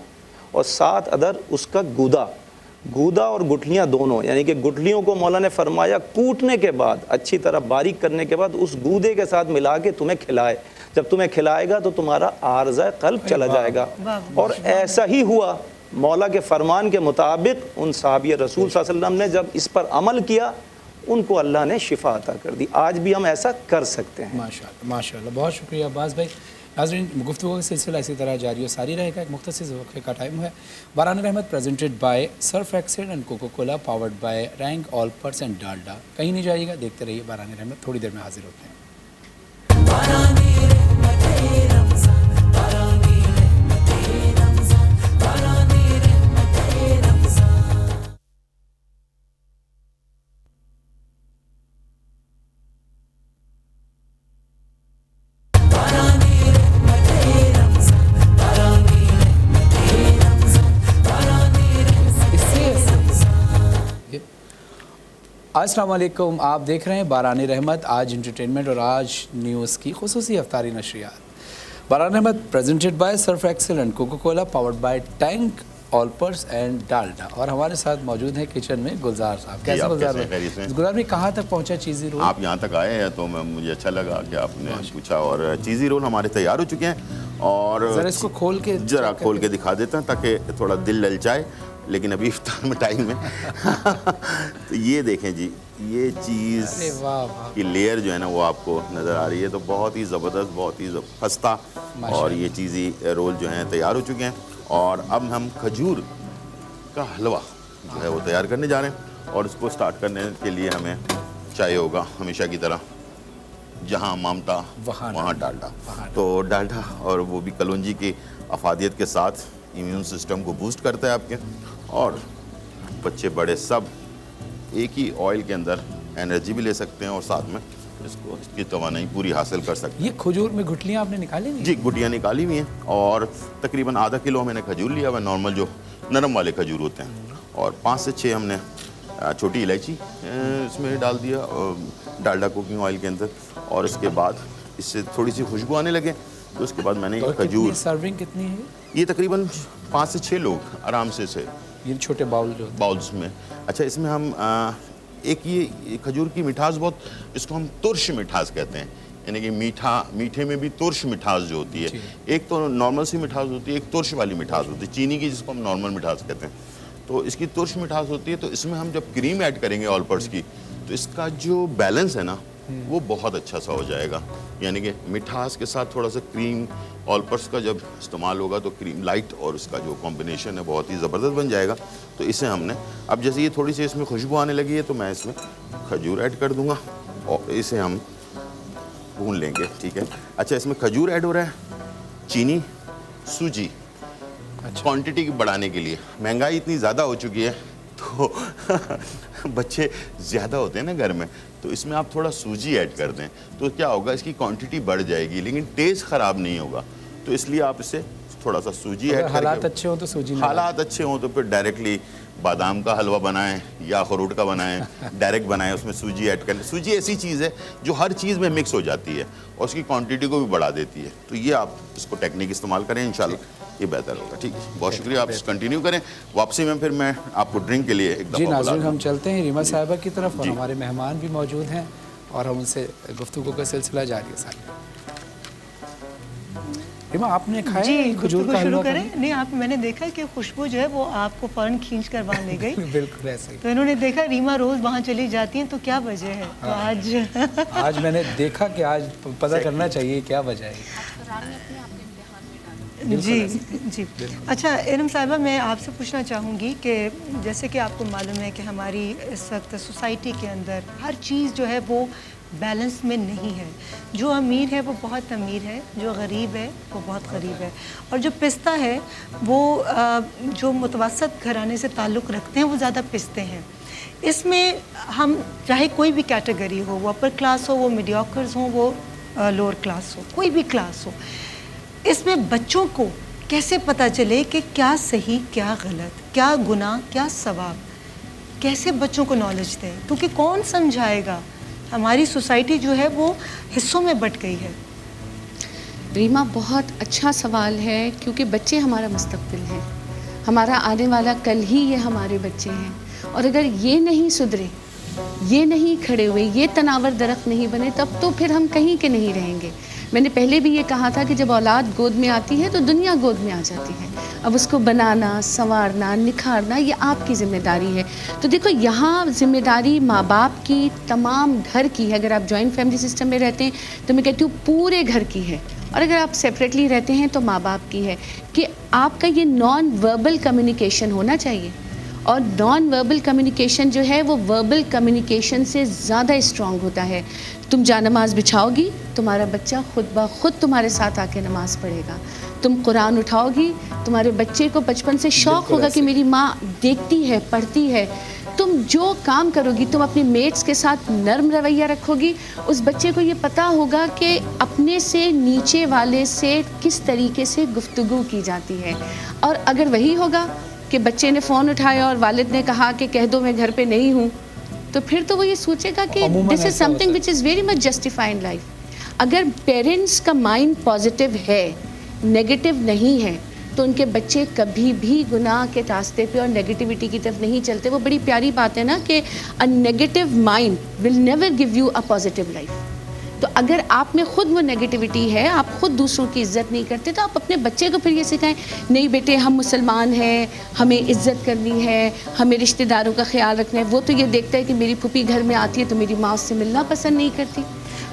اور 7 عدد اس کا گودا اور گٹھلیاں دونوں، یعنی کہ گٹھلیوں کو مولا نے فرمایا کوٹنے کے بعد، اچھی طرح باریک کرنے کے بعد اس گودے کے ساتھ ملا کے تمہیں کھلائے، جب تمہیں کھلائے گا تو تمہارا عارضہ قلب چلا جائے گا۔ اور ایسا ہی ہوا، مولا کے فرمان کے مطابق ان صحابی رسول صلی اللہ علیہ وسلم نے جب اس پر عمل کیا ان کو اللہ نے شفا عطا کر دی. آج بھی ہم ایسا کر سکتے ہیں. ماشاءاللہ. بہت شکریہ عباس بھائی. ناظرین گفتگو کا سلسلہ اسی طرح جاری و ساری رہے گا. ایک مختصر وقفے کا ٹائم ہے. باران رحمت presented by Surf Excel and Coca Cola powered by rank all purse and Dalda. کہیں نہیں جائیے گا, دیکھتے رہیے باران رحمت. تھوڑی دیر میں حاضر ہوتے ہیں. السلام علیکم. آپ دیکھ رہے ہیں باران رحمت, آج انٹرٹینمنٹ اور آج نیوز کی خصوصی افطاری نشریات. باران رحمت presented by Surf Excel and Coca Cola powered by tank all purse and Dalda. اور ہمارے ساتھ موجود ہیں کچن میں گلزار صاحب. کیسے گلزار بھائی؟ گلزار بھائی کہاں تک پہنچا چیزی رول؟ آپ یہاں تک آئے ہیں تو مجھے اچھا لگا کہ آپ نے پوچھا. اور چیزی رول ہمارے تیار ہو چکے ہیں اور ذرا اس کو کھول کے دکھا دیتا ہوں تاکہ تھوڑا دل للچائے, لیکن ابھی افطار میں ٹائم ہے. تو یہ دیکھیں جی, یہ چیز کی لیئر جو ہے نا وہ آپ کو نظر آ رہی ہے, تو بہت ہی زبردست, بہت ہی خستہ. اور یہ چیزی رول جو ہیں تیار ہو چکے ہیں. اور اب ہم کھجور کا حلوہ جو ہے وہ تیار کرنے جا رہے ہیں. اور اس کو سٹارٹ کرنے کے لیے ہمیں چاہیے ہوگا ہمیشہ کی طرح جہاں مامتا وہاں ڈالڈا. تو ڈالڈا اور وہ بھی کلونجی کی افادیت کے ساتھ امیون سسٹم کو بوسٹ کرتا ہے آپ کے, اور بچے بڑے سب ایک ہی آئل کے اندر انرجی بھی لے سکتے ہیں اور ساتھ میں اس کی توانائی پوری حاصل کر سکتے ہیں. یہ کھجور میں گٹلیاں آپ نے نکالی ہوئی؟ جی, گٹیاں نکالی ہوئی ہیں اور تقریباً آدھا کلو میں نے کھجور لیا ہوا, نارمل جو نرم والے کھجور ہوتے ہیں. اور 5 سے 6 ہم نے چھوٹی الائچی اس میں ڈال دیا ڈالڈا کوکنگ آئل کے اندر. اور اس کے بعد اس سے تھوڑی سی خوشبو آنے لگے تو اس کے بعد میں نے کھجور. سرونگ کتنی ہے یہ؟ تقریباً 5 سے 6 لوگ آرام سے یہ چھوٹے باؤلز میں. اچھا, اس میں ہم ایک یہ کھجور کی مٹھاس بہت, اس کو ہم ترش مٹھاس کہتے ہیں, یعنی کہ میٹھے میں بھی ترش مٹھاس جو ہوتی ہے. ایک تو نارمل سی مٹھاس ہوتی ہے, ایک ترش والی مٹھاس ہوتی ہے, چینی کی جس کو ہم نارمل مٹھاس کہتے ہیں. تو اس کی ترش مٹھاس ہوتی ہے. تو اس میں ہم جب کریم ایڈ کریں گے آل پرس کی تو اس کا جو بیلنس ہے نا وہ بہت اچھا سا ہو جائے گا. یعنی کہ مٹھاس کے ساتھ تھوڑا سا کریم آل پرس کا جب استعمال ہوگا تو کریم لائٹ اور اس کا جو کمبینیشن ہے بہت ہی زبردست بن جائے گا. تو اسے ہم نے اب جیسے یہ تھوڑی سی اس میں خوشبو آنے لگی ہے تو میں اس میں کھجور ایڈ کر دوں گا اور اسے ہم بھون لیں گے. ٹھیک ہے. اچھا, اس میں کھجور ایڈ ہو رہا ہے, چینی, سوجی. کوانٹٹی بڑھانے کے لیے مہنگائی اتنی زیادہ ہو چکی ہے تو بچے زیادہ ہوتے ہیں نا گھر میں, تو اس میں آپ تھوڑا سوجی ایڈ کر دیں تو کیا ہوگا, اس کی کوانٹٹی بڑھ جائے گی لیکن ٹیسٹ خراب نہیں ہوگا. تو اس لیے آپ اسے تھوڑا سا سوجی ایڈ کریں. حالات اچھے ہوں تو سوجی, حالات اچھے ہوں تو پھر ڈائریکٹلی بادام کا حلوہ بنائیں یا اخروٹ کا بنائیں, ڈائریکٹ بنائیں, اس میں سوجی ایڈ کریں. سوجی ایسی چیز ہے جو ہر چیز میں مکس ہو جاتی ہے اور اس کی کوانٹٹی کو بھی بڑھا دیتی ہے. تو یہ آپ اس کو ٹیکنیک استعمال کریں, انشاءاللہ یہ بہتر ہوگا. ٹھیک ہے, بہت شکریہ. آپ کنٹینیو کریں. واپسی میں پھر میں آپ کو ڈرنک کے لیے ایک دفعہ. جی ناظرین, ہم چلتے ہیں ریما صاحبہ کی طرف اور ہمارے مہمان بھی موجود ہیں اور ہم ان سے گفتگو کا سلسلہ جاری ہے. ریما, آپ نے کھایا جی کھجور کا شروع کریں؟ نہیں, آپ میں نے دیکھا کہ خوشبو جو ہے وہ آپ کو فوراً کھینچ کر وہاں لے گئی. بالکل ایسے ہی. تو انہوں نے دیکھا ریما روز وہاں چلی جاتی ہیں تو کیا وجہ ہے, تو آج میں نے دیکھا کہ آج پتہ کرنا چاہیے کیا وجہ ہے. جی جی. اچھا ارم صاحبہ, میں آپ سے پوچھنا چاہوں گی کہ جیسے کہ آپ کو معلوم ہے کہ ہماری اس وقت سوسائٹی کے اندر ہر چیز جو ہے وہ بیلنس میں نہیں ہے. جو امیر ہے وہ بہت امیر ہے, جو غریب ہے وہ بہت غریب ہے, اور جو پستہ ہے وہ جو متوسط گھرانے سے تعلق رکھتے ہیں وہ زیادہ پستے ہیں. اس میں ہم چاہے کوئی بھی کیٹیگری ہو, وہ اپر کلاس ہو, وہ میڈیوکرز ہوں, وہ لوور کلاس ہو, کوئی بھی کلاس ہو, اس میں بچوں کو کیسے پتہ چلے کہ کیا صحیح کیا غلط, کیا گناہ کیا ثواب, کیسے بچوں کو نالج دیں, کیونکہ کون سمجھائے گا. ہماری سوسائٹی جو ہے وہ حصوں میں بٹ گئی ہے. ریما, بہت اچھا سوال ہے, کیونکہ بچے ہمارا مستقبل ہیں, ہمارا آنے والا کل ہی یہ ہمارے بچے ہیں. اور اگر یہ نہیں سدھرے, یہ نہیں کھڑے ہوئے, یہ تناور درخت نہیں بنے, تب تو پھر ہم کہیں کے نہیں رہیں گے. میں نے پہلے بھی یہ کہا تھا کہ جب اولاد گود میں آتی ہے تو دنیا گود میں آ جاتی ہے. اب اس کو بنانا، سنوارنا، نکھارنا یہ آپ کی ذمہ داری ہے. تو دیکھو یہاں ذمہ داری ماں باپ کی، تمام گھر کی ہے. اگر آپ جوائنٹ فیملی سسٹم میں رہتے ہیں تو میں کہتی ہوں پورے گھر کی ہے، اور اگر آپ سیپریٹلی رہتے ہیں تو ماں باپ کی ہے کہ آپ کا یہ نان وربل کمیونیکیشن ہونا چاہیے. اور نان وربل کمیونیکیشن جو ہے وہ وربل کمیونیکیشن سے زیادہ اسٹرانگ ہوتا ہے. تم جا نماز بچھاؤ گی، تمہارا بچہ خود بخود تمہارے ساتھ آ کے نماز پڑھے گا. تم قرآن اٹھاؤ گی، تمہارے بچے کو بچپن سے شوق ہوگا کہ میری ماں دیکھتی ہے، پڑھتی ہے. تم جو کام کرو گی، تم اپنے میٹس کے ساتھ نرم رویہ رکھو گی، اس بچے کو یہ پتہ ہوگا کہ اپنے سے نیچے والے سے کس طریقے سے گفتگو کی جاتی ہے. اور اگر وہی ہوگا کہ بچے نے فون اٹھایا اور والد نے کہا کہ کہہ دو میں گھر پہ نہیں ہوں، تو پھر تو وہ یہ سوچے گا کہ this is something which is very much justify in life. اگر پیرنٹس کا مائنڈ پازیٹیو ہے، نیگیٹو نہیں ہے، تو ان کے بچے کبھی بھی گناہ کے راستے پہ اور نیگیٹیوٹی کی طرف نہیں چلتے. وہ بڑی پیاری بات ہے نا کہ a negative mind will never give you a positive life. تو اگر آپ میں خود وہ نیگیٹیوٹی ہے، آپ خود دوسروں کی عزت نہیں کرتے، تو آپ اپنے بچے کو پھر یہ سکھائیں نہیں بیٹے ہم مسلمان ہیں، ہمیں عزت کرنی ہے، ہمیں رشتہ داروں کا خیال رکھنا ہے. وہ تو یہ دیکھتا ہے کہ میری پھوپھی گھر میں آتی ہے تو میری ماں اس سے ملنا پسند نہیں کرتی.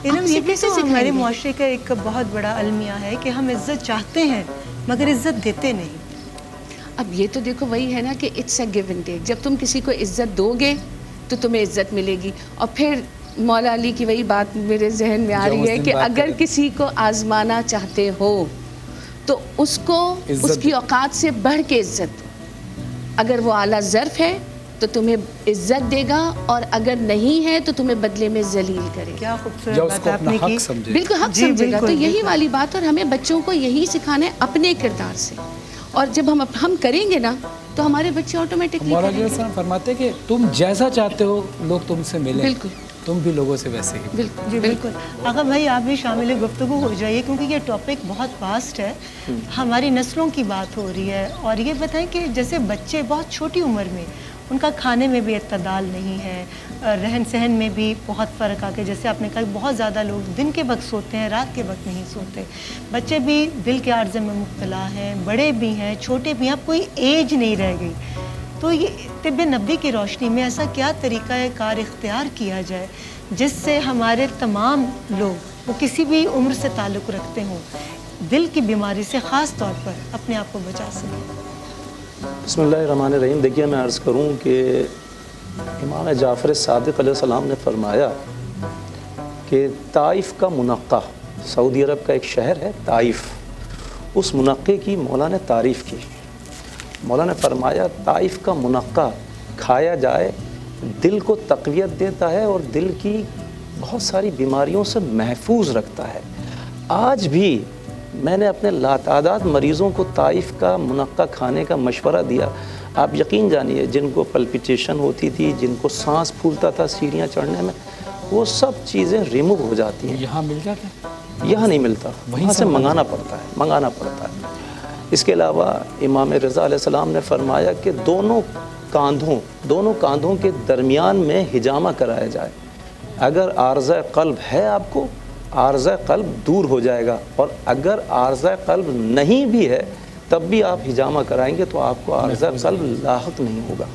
یہ بھی تو ہمارے معاشرے کا ایک بہت بڑا المیہ ہے کہ ہم عزت چاہتے ہیں مگر عزت دیتے نہیں. اب یہ تو دیکھو وہی ہے نا کہ it's a give and take. جب تم کسی کو عزت دو گے تو تمہیں عزت ملے گی. اور پھر مولا علی کی وہی بات میرے ذہن میں آ رہی ہے کہ اگر کسی کو آزمانا چاہتے ہو تو اس کو اس کی اوقات سے بڑھ کے عزت دو. اگر وہ اعلیٰ ظرف ہے تو تمہیں عزت دے گا، اور اگر نہیں ہے تو تمہیں بدلے میں ذلیل کرے گا. کیا خوبصورت بات آپ نے کی. بالکل حق سمجھے گا. تو یہی والی بات، اور ہمیں بچوں کو یہی سکھانا ہے اپنے کردار سے. اور جب ہم کریں گے نا تو ہمارے بچے آٹومیٹکلی مولانا علیہ فرماتے کہ تم جیسا چاہتے ہو لوگ تم سے ملیں. بالکل تم بھی لوگوں سے ویسے ہی. بالکل جی بالکل. آغا بھائی آپ بھی شامل گفتگو ہو جائیے کیونکہ یہ ٹاپک بہت واسٹ ہے. ہماری نسلوں کی بات ہو رہی ہے، اور یہ بتائیں کہ جیسے بچے بہت چھوٹی عمر میں ان کا کھانے میں بھی اعتدال نہیں ہے، رہن سہن میں بھی بہت فرق آ کے، جیسے آپ نے کہا بہت زیادہ لوگ دن کے وقت سوتے ہیں، رات کے وقت نہیں سوتے. بچے بھی دل کے عارضے میں مبتلا ہیں، بڑے بھی ہیں، چھوٹے بھی ہیں، اب کوئی ایج نہیں رہ گئی. تو یہ طب نبوی کی روشنی میں ایسا کیا طریقہ کار اختیار کیا جائے جس سے ہمارے تمام لوگ وہ کسی بھی عمر سے تعلق رکھتے ہوں دل کی بیماری سے خاص طور پر اپنے آپ کو بچا سکیں؟ بسم اللہ الرحمن الرحیم. دیکھیے میں عرض کروں کہ امام جعفر صادق علیہ السلام نے فرمایا کہ طائف کا منقع، سعودی عرب کا ایک شہر ہے طائف، اس منقع کی مولا نے تعریف کی. مولا نے فرمایا طائف کا منقع کھایا جائے دل کو تقویت دیتا ہے اور دل کی بہت ساری بیماریوں سے محفوظ رکھتا ہے. آج بھی میں نے اپنے لاتعداد مریضوں کو طائف کا منقع کھانے کا مشورہ دیا. آپ یقین جانیے جن کو پلپیٹیشن ہوتی تھی، جن کو سانس پھولتا تھا سیڑھیاں چڑھنے میں، وہ سب چیزیں ریموو ہو جاتی ہیں. یہاں مل جاتا ہے؟ یہاں نہیں ملتا، وہاں سے منگانا پڑتا ہے. اس کے علاوہ امام رضا علیہ السلام نے فرمایا کہ دونوں کاندھوں کے درمیان میں حجامہ کرایا جائے. اگر عارضہ قلب ہے آپ کو، عارضہ قلب دور ہو جائے گا، اور اگر عارضہ قلب نہیں بھی ہے تب بھی آپ حجامہ کرائیں گے تو آپ کو عارضہ قلب لاحق نہیں ہوگا.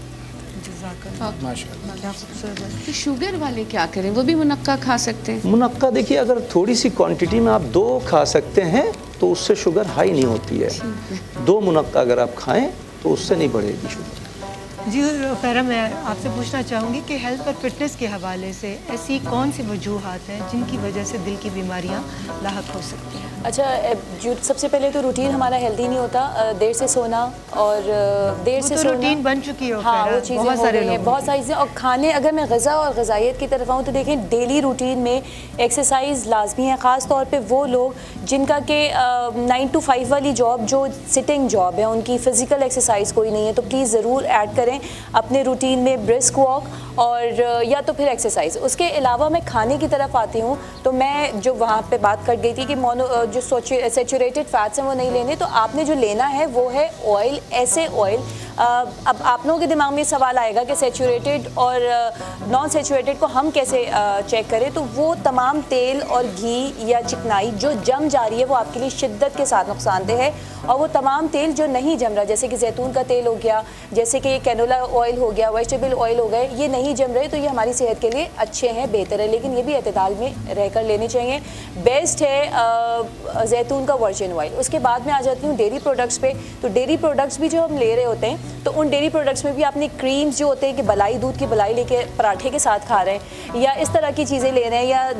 تو شوگر والے کیا کریں؟ وہ بھی منقع کھا سکتے ہیں؟ منقع دیکھیے اگر تھوڑی سی کوانٹٹی میں آپ 2 کھا سکتے ہیں تو اس سے شوگر ہائی نہیں ہوتی ہے. 2 منقع اگر آپ کھائیں تو اس سے نہیں بڑھے گی شوگر. جی خیرہ، میں آپ سے پوچھنا چاہوں گی کہ ہیلتھ اور فٹنس کے حوالے سے ایسی کون سی وجوہات ہیں جن کی وجہ سے دل کی بیماریاں لاحق ہو سکتی ہیں؟ اچھا، جو سب سے پہلے تو روٹین ہمارا ہیلدی نہیں ہوتا. دیر سے سونا اور دیر سے سونا روٹین بن چکی ہو. ہاں وہ چیزیں ہو گئی ہیں، بہت ساری چیزیں. اور کھانے، اگر میں غذا اور غذائیت کی طرف آؤں تو دیکھیں ڈیلی روٹین میں ایکسرسائز لازمی ہے، خاص طور پہ وہ لوگ جن کا کہ 9 to 5 والی جاب جو سٹنگ جاب ہے، ان کی فزیکل ایکسرسائز کوئی نہیں ہے، تو پلیز ضرور ایڈ کریں اپنے روٹین میں برسک واک اور یا تو پھر ایکسرسائز. اس کے علاوہ میں کھانے کی طرف آتی ہوں تو میں جو وہاں پہ بات کر گئی تھی کہ جو سیچوریٹڈ فیٹس ہیں وہ نہیں لینے، تو آپ نے جو لینا ہے وہ ہے آئل. ایسے آئل اب آپ لوگوں کے دماغ میں سوال آئے گا کہ سیچوریٹڈ اور نان سیچوریٹڈ کو ہم کیسے چیک کریں. تو وہ تمام تیل اور گھی یا چکنائی جو جم جا رہی ہے وہ آپ کے لیے شدت کے ساتھ نقصان دہ ہے, اور وہ تمام تیل جو نہیں جم رہا, جیسے کہ زیتون کا تیل ہو گیا, جیسے کہ یہ کینولا آئل ہو گیا, ویجیٹیبل آئل ہو گئے, یہ نہیں جم رہے تو یہ ہماری صحت کے لیے اچھے ہیں, بہتر ہے, لیکن یہ بھی اعتدال میں رہ کر لینے چاہیے. بیسٹ ہے زیتون کا ورجن آئل. اس کے بعد میں آ جاتی ہوں ڈیری پروڈکٹس پہ. تو ڈیری پروڈکٹس بھی جو ہم لے رہے ہوتے ہیں تو ان ڈیری پروڈکٹس میں بھی آپ نے کریمز جو ہوتے ہیں کہ بلائی, دودھ کی بلائی لے کے پراٹھے کے ساتھ کھا رہے ہیں, یا اس طرح کی چیزیں لے رہے ہیں, یا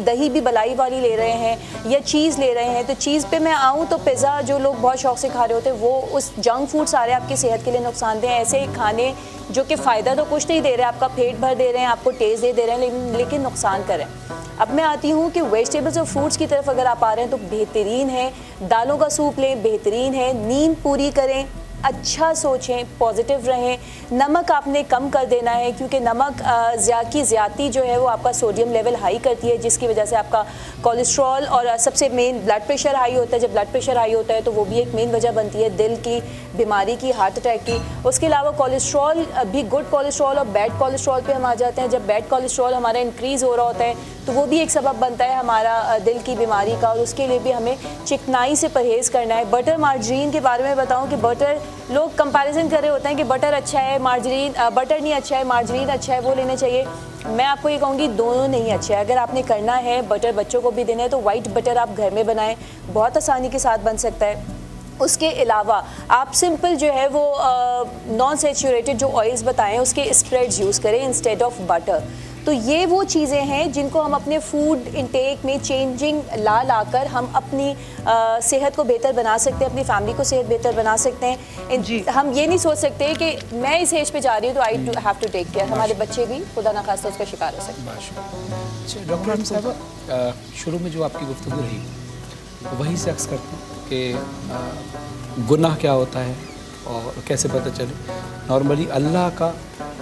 دہی بھی بلائی والی لے رہے ہیں, یا چیز لے رہے ہیں. تو چیز پہ میں آؤں تو پیزا جو لوگ بہت شوق سے کھا رہے ہوتے ہیں وہ اس جنک فوڈ سارے آپ کی صحت کے لیے نقصان دہ ہیں. ایسے کھانے جو کہ فائدہ تو کچھ نہیں دے رہے, آپ کا پیٹ بھر دے رہے ہیں, آپ کو ٹیسٹ دے رہے ہیں, لیکن نقصان کریں. اب میں آتی ہوں کہ ویجیٹیبلز اور فروٹس کی طرف اگر آپ آ رہے ہیں تو بہترین ہے, دالوں کا سوپ لیں, بہترین ہے. نیند پوری کریں, اچھا سوچیں, پازیٹیو رہیں. نمک آپ نے کم کر دینا ہے, کیونکہ نمک کی زیادتی جو ہے وہ آپ کا سوڈیم لیول ہائی کرتی ہے, جس کی وجہ سے آپ کا کولیسٹرول اور سب سے مین بلڈ پریشر ہائی ہوتا ہے. جب بلڈ پریشر ہائی ہوتا ہے تو وہ بھی ایک مین وجہ بنتی ہے دل کی بیماری کی, ہارٹ اٹیک کی. اس کے علاوہ کولیسٹرول بھی, گڈ کولیسٹرول اور بیڈ کولیسٹرول پہ ہم آ جاتے ہیں. جب بیڈ کولیسٹرول ہمارا انکریز ہو رہا ہوتا ہے تو وہ بھی ایک سبب بنتا ہے ہمارا دل کی بیماری کا, اور اس کے لیے بھی ہمیں چکنائی سے پرہیز کرنا ہے. بٹر مارجرین کے بارے میں بتاؤں کہ بٹر لوگ کمپیریزن کر رہے ہوتے ہیں کہ بٹر اچھا ہے, بٹر نہیں اچھا ہے, مارجرین اچھا ہے, وہ لینا چاہیے. میں آپ کو یہ کہوں گی دونوں نہیں اچھے ہیں. اگر آپ نے کرنا ہے بٹر بچوں کو بھی دینا ہے تو وائٹ بٹر آپ گھر میں بنائیں, بہت آسانی کے ساتھ بن سکتا ہے. اس کے علاوہ آپ سمپل جو ہے وہ نان سیچوریٹڈ جو آئلز بتائیں اس کے اسپریڈز یوز کریں انسٹیڈ آف بٹر. تو یہ وہ چیزیں ہیں جن کو ہم اپنے فوڈ انٹیک میں چینجنگ لا کر ہم اپنی صحت کو بہتر بنا سکتے ہیں, اپنی فیملی کو صحت بہتر بنا سکتے ہیں. ہم یہ نہیں سوچ سکتے کہ میں اس ایج پہ جا رہی ہوں تو I have to take care. ہمارے بچے بھی خدا نخواستہ اس کا شکار ہو سکتے ہیں. ڈاکٹر صاحبہ, شروع میں جو آپ کی گفتگو رہی وہی سے عکس کرتے ہیں کہ گناہ کیا ہوتا ہے اور کیسے پتہ چلے. نارملی اللہ کا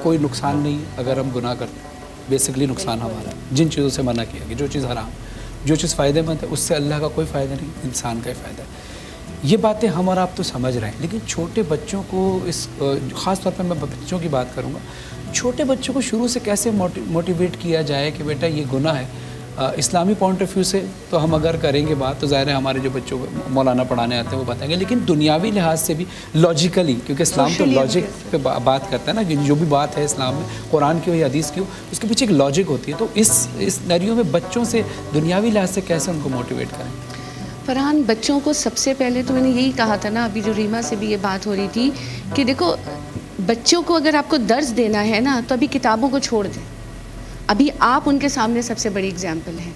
کوئی نقصان نہیں اگر ہم گناہ کرتے ہیں, بیسکلی نقصان ہمارا جن چیزوں سے منع کیا کہ جو چیز حرام, جو چیز فائدہ مند ہے اس سے اللہ کا کوئی فائدہ نہیں, انسان کا ہی فائدہ ہے. یہ باتیں ہم اور آپ تو سمجھ رہے ہیں, لیکن چھوٹے بچوں کو اس خاص طور پر میں بچوں کی بات کروں گا, چھوٹے بچوں کو شروع سے کیسے موٹیویٹ کیا جائے کہ بیٹا یہ گناہ ہے. اسلامی پوائنٹ آف ویو سے تو ہم اگر کریں گے بات تو ظاہر ہے ہمارے جو بچوں کو مولانا پڑھانے آتے ہیں وہ بتائیں گے, لیکن دنیاوی لحاظ سے بھی لاجیکلی, کیونکہ اسلام تو لاجک پہ بات کرتا ہے نا, جو بھی بات ہے اسلام میں قرآن کی ہو یا حدیث کی ہو اس کے پیچھے ایک لاجک ہوتی ہے. تو اس نریوں میں بچوں سے دنیاوی لحاظ سے کیسے ان کو موٹیویٹ کریں؟ فرحان, بچوں کو سب سے پہلے تو میں نے یہی کہا تھا نا, ابھی جو ریما سے بھی یہ بات ہو رہی تھی کہ دیکھو بچوں کو اگر آپ کو درس دینا ہے نا تو ابھی کتابوں کو چھوڑ دیں. ابھی آپ ان کے سامنے سب سے بڑی اگزامپل ہیں.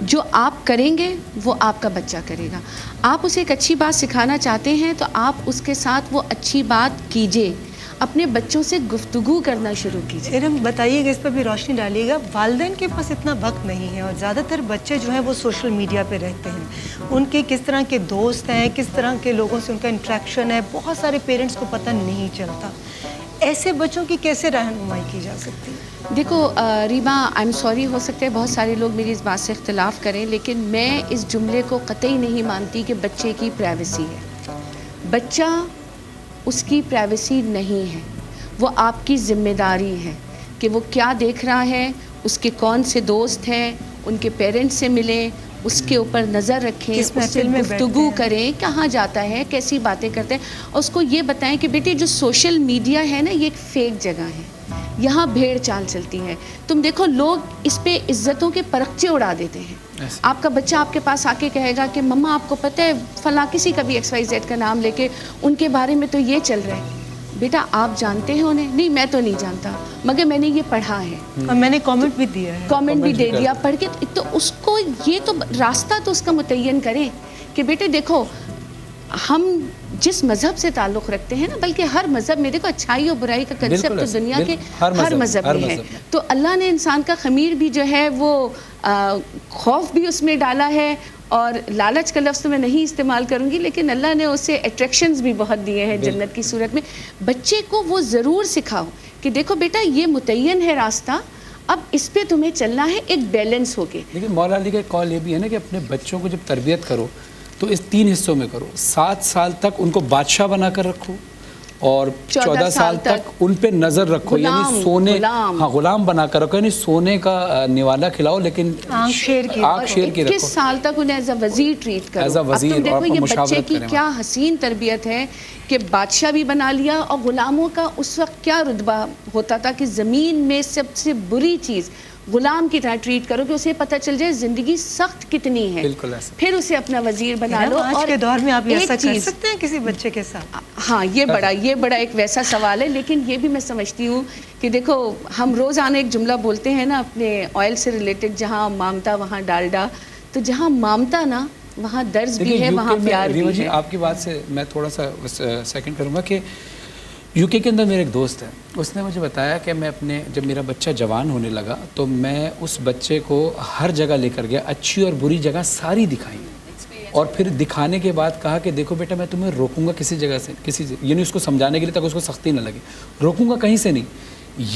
جو آپ کریں گے وہ آپ کا بچہ کرے گا. آپ اسے ایک اچھی بات سکھانا چاہتے ہیں تو آپ اس کے ساتھ وہ اچھی بات کیجئے, اپنے بچوں سے گفتگو کرنا شروع کیجئے. ارم بتائیے گا, اس پر بھی روشنی ڈالیے گا. والدین کے پاس اتنا وقت نہیں ہے اور زیادہ تر بچے جو ہیں وہ سوشل میڈیا پہ رہتے ہیں. ان کے کس طرح کے دوست ہیں, کس طرح کے لوگوں سے ان کا انٹریکشن ہے, بہت سارے پیرنٹس کو پتہ نہیں چلتا. ایسے بچوں کی کیسے رہنمائی کی جا سکتی ہے؟ دیکھو ریما, آئی ایم سوری, ہو سکتا ہے بہت سارے لوگ میری اس بات سے اختلاف کریں, لیکن میں اس جملے کو قطعی نہیں مانتی کہ بچے کی پرائیویسی ہے. بچہ اس کی پرائیویسی نہیں ہے, وہ آپ کی ذمہ داری ہے کہ وہ کیا دیکھ رہا ہے, اس کے کون سے دوست ہیں, ان کے پیرنٹس سے ملیں, اس کے اوپر نظر رکھیں, اس سے گفتگو کریں, کہاں جاتا ہے, کیسی باتیں کرتے ہیں, اور اس کو یہ بتائیں کہ بیٹے جو سوشل میڈیا ہے نا یہ ایک فیک جگہ ہے, یہاں بھیڑ چال چلتی ہے. تم دیکھو لوگ اس پہ عزتوں کے پرخچے اڑا دیتے ہیں. آپ کا بچہ آپ کے پاس آ کے کہے گا کہ مما آپ کو پتہ ہے فلاں کسی کا بھی XYZ کا نام لے کے ان کے بارے میں تو یہ چل رہا ہے. بیٹا آپ جانتے ہیں انہیں؟ نہیں میں تو نہیں جانتا, مگر میں نے یہ پڑھا ہے اور میں نے کامنٹ بھی دیا ہے, کامنٹ بھی دے دیا پڑھ کے. تو اس کو یہ تو راستہ تو اس کا متعین کریں کہ بیٹے دیکھو ہم جس مذہب سے تعلق رکھتے ہیں نا, بلکہ ہر مذہب میں دیکھو اچھائی اور برائی کا کنسیپٹ تو دنیا کے ہر مذہب میں ہے. تو اللہ نے انسان کا خمیر بھی جو ہے وہ خوف بھی اس میں ڈالا ہے, اور لالچ کا لفظ تو میں نہیں استعمال کروں گی, لیکن اللہ نے اسے اٹریکشنز بھی بہت دیے ہیں جنت کی صورت میں. بچے کو وہ ضرور سکھاؤ کہ دیکھو بیٹا یہ متعین ہے راستہ, اب اس پہ تمہیں چلنا ہے ایک بیلنس ہو کے. لیکن مولا علی کا ایک کال یہ بھی ہے نا کہ اپنے بچوں کو جب تربیت کرو تو اس 3 حصوں میں کرو. 7 سال تک ان کو بادشاہ بنا کر رکھو, اور 14 سال تک ان پہ نظر رکھو، یعنی سونے، ہاں غلام بنا کر رکھو، یعنی سونے کا نوالا کھلاؤ لیکن آنکھ شیر کی رکھو. 21 سال تک انہیں ایز اے وزیر ٹریٹ کرو. اب تم دیکھو یہ بچے کی کیا حسین تربیت ہے کہ بادشاہ بھی بنا لیا. اور غلاموں کا اس وقت کیا رتبہ ہوتا تھا کہ زمین میں سب سے بری چیز غلام کی طرح ٹریٹ کرو کہ اسے پتہ چل جائے زندگی سخت کتنی ہے، پھر اسے اپنا وزیر بنا لو. آج کے دور میں آپ ایسا کر سکتے ہیں کسی بچے کے ساتھ؟ ہاں یہ بڑا ایک ویسا سوال ہے. لیکن یہ بھی میں سمجھتی ہوں کہ دیکھو ہم روزانہ ایک جملہ بولتے ہیں نا اپنے آئل سے ریلیٹڈ، جہاں مامتا وہاں ڈالڈا. تو جہاں مامتا نا وہاں درز بھی ہے، وہاں پیار بھی ہے. آپ کی بات سے میں تھوڑا سا سیکنڈ کروں گا کہ یو کے اندر میرے ایک دوست ہے، اس نے مجھے بتایا کہ میں جب میرا بچہ جوان ہونے لگا تو میں اس بچے کو ہر جگہ لے کر گیا، اچھی اور بری جگہ ساری دکھائی، اور پھر دکھانے کے بعد کہا کہ دیکھو بیٹا میں تمہیں روکوں گا کسی جگہ سے، یعنی اس کو سمجھانے کے لیے تک اس کو سختی نہ لگے، روکوں گا کہیں سے نہیں.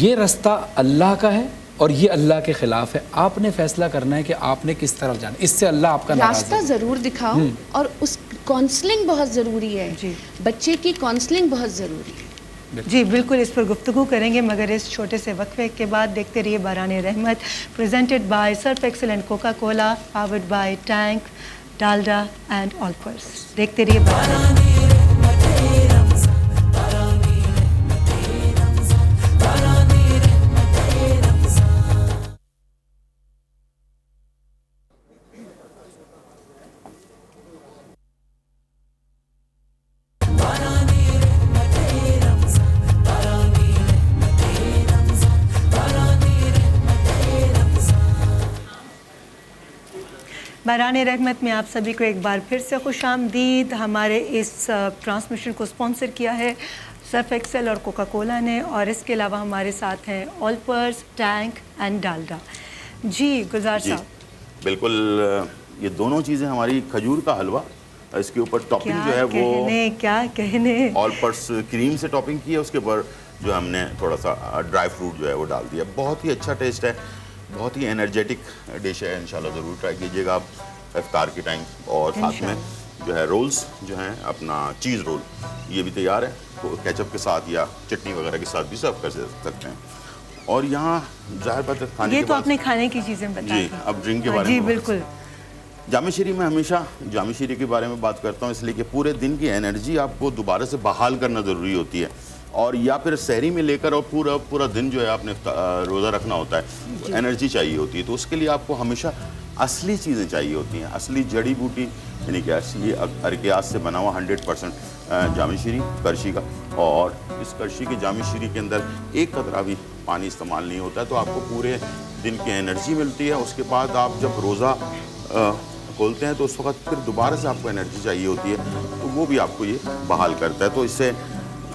یہ رستہ اللہ کا ہے اور یہ اللہ کے خلاف ہے. آپ نے فیصلہ کرنا ہے کہ آپ نے کس طرف جانا. اس سے اللہ آپ کا راستہ ضرور دکھاؤ، اور اس کاؤنسلنگ بہت ضروری ہے. بچے کی کاؤنسلنگ بہت ضروری ہے. جی بالکل، اس پر گفتگو کریں گے، مگر اس چھوٹے سے وقفے کے بعد دیکھتے رہیے باران رحمت، presented by Surf Excel and Coca Cola, powered by Tang, Dalda and Olpers. دیکھتے رہیے باران باران رحمت میں آپ سبھی کو ایک بار پھر سے خوش آمدید. ہمارے اس ٹرانسمیشن کو اسپانسر کیا ہے سرف ایکسل اور کوکا کولا نے، اور اس کے علاوہ ہمارے ساتھ ہیں آلپرس، ٹینک اینڈ ڈالڈا. جی گلزار صاحب. بالکل، یہ دونوں چیزیں ہماری کھجور کا حلوہ، اس کے اوپر ٹاپنگ جو ہے وہ کیا کہنے آلپرس کریم سے ٹاپنگ کی ہے. اس کے اوپر جو ہم نے تھوڑا سا ڈرائی فروٹ جو ہے وہ ڈال دیا. بہت ہی اچھا ٹیسٹ ہے، بہت ہی انرجیٹک ڈش ہے. انشاءاللہ ضرور ٹرائی کیجیے گا آپ افطار کے ٹائم. اور ساتھ میں جو ہے رولز جو ہیں، اپنا چیز رول یہ بھی تیار ہے، تو کیچپ کے ساتھ یا چٹنی وغیرہ کے ساتھ بھی سرو کر سکتے ہیں. اور یہاں ظاہر بات ہے کھانے یہ تو اپنے کھانے کی چیزیں بتائیں. جی اب ڈرنک کے بارے میں. جی بالکل. جامع شیری میں ہمیشہ جامع شیری کے بارے میں بات کرتا ہوں اس لیے کہ پورے دن کی انرجی آپ کو دوبارہ سے بحال کرنا ضروری ہوتی ہے، اور یا پھر سحری میں لے کر اور پورا دن جو ہے آپ نے روزہ رکھنا ہوتا ہے، انرجی چاہیے ہوتی ہے. تو اس کے لیے آپ کو ہمیشہ اصلی چیزیں چاہیے ہوتی ہیں، اصلی جڑی بوٹی، یعنی کہ اصلی ارکیات سے بنا ہوا 100% جامع شیری کرشی کا. اور اس کرشی کے جامع شیری کے اندر ایک قطرہ بھی پانی استعمال نہیں ہوتا ہے، تو آپ کو پورے دن کی انرجی ملتی ہے. اس کے بعد آپ جب روزہ کھولتے ہیں تو اس وقت پھر دوبارہ سے آپ کو انرجی چاہیے ہوتی ہے، تو وہ بھی آپ کو یہ بحال کرتا ہے. تو اس سے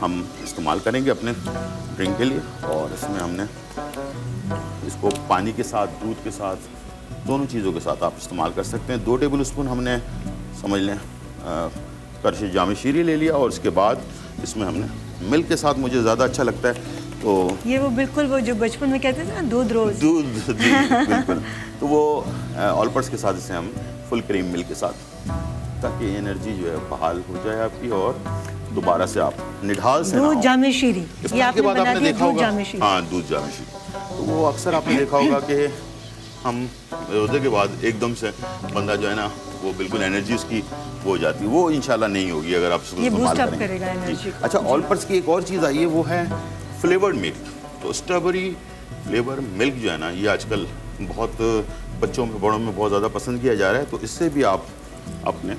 ہم استعمال کریں گے اپنے ڈرنک کے لیے. اور اس میں ہم نے اس کو پانی کے ساتھ، دودھ کے ساتھ، دونوں چیزوں کے ساتھ آپ استعمال کر سکتے ہیں. 2 ٹیبل اسپون ہم نے سمجھ لیں کرشی جامع شیری لے لیا، اور اس کے بعد اس میں ہم نے ملک کے ساتھ مجھے زیادہ اچھا لگتا ہے. تو یہ وہ بالکل وہ جو بچپن میں کہتے تھے نا دودھ روز، دودھ جی بالکل. تو وہ آلپرس کے ساتھ اسے ہم فل کریم ملک کے ساتھ، تاکہ انرجی جو ہے بحال ہو جائے آپ کی، اور دوبارہ سے آپ نڈھال سے دودھ جامع شیری. یہ آپ کے نے بعد آپ بنا نے دیا دیکھا دودھ ہوگا، جامع شیری. ہاں دودھ جامع شیری. تو وہ اکثر آپ نے دیکھا ہوگا کہ ہم روزے کے بعد ایک دم سے بندہ جو ہے نا وہ بالکل انرجی اس کی ہو جاتی ہے، وہ انشاءاللہ نہیں ہوگی اگر آپ اس کو استعمال کریں. کرے گا انرجی. اچھا آلپرس کی ایک اور چیز آئی ہے، وہ ہے فلیورڈ ملک. تو اسٹرابری فلیور ملک جو ہے نا یہ آج کل بہت بچوں میں، بڑوں میں بہت زیادہ پسند کیا جا رہا ہے. تو اس سے بھی آپ اپنے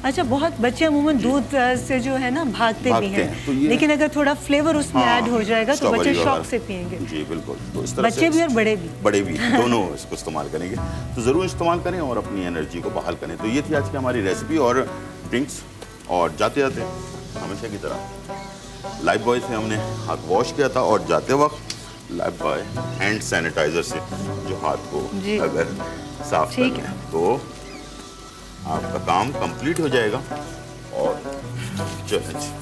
اچھا بہت بچے عموماً دودھ سے جو ہے نا بھاگتے بھی ہیں، لیکن اگر تھوڑا فلیور اس میں ایڈ ہو جائے گا تو بچے شوق سے پئیں گے. جی بالکل. تو اس طرح بچے بھی اور بڑے بھی دونوں اس کو استعمال کریں گے. تو ضرور استعمال کریں اور اپنی انرجی کو بحال کریں. تو یہ تھی آج کی ہماری ریسیپی اور ڈرنکس. اور جاتے جاتے ہمیشہ کی طرح لائف بوائے سے ہم نے ہاتھ واش کیا تھا، اور جاتے وقت لائف بوائے ہینڈ سینیٹائزر سے جو ہاتھ کو اگر صاف کر لیں تو آپ کا کام کمپلیٹ ہو جائے گا. اور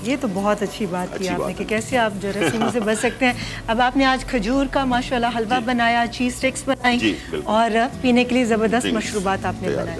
یہ تو بہت اچھی بات کی آپ نے کہ کیسے آپ جو رسیموں سے بچ سکتے ہیں. اب آپ نے آج کھجور کا ماشاءاللہ حلوہ بنایا، چیز سٹکس بنائی، اور پینے کے لیے زبردست مشروبات آپ نے بنائے.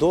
2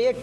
1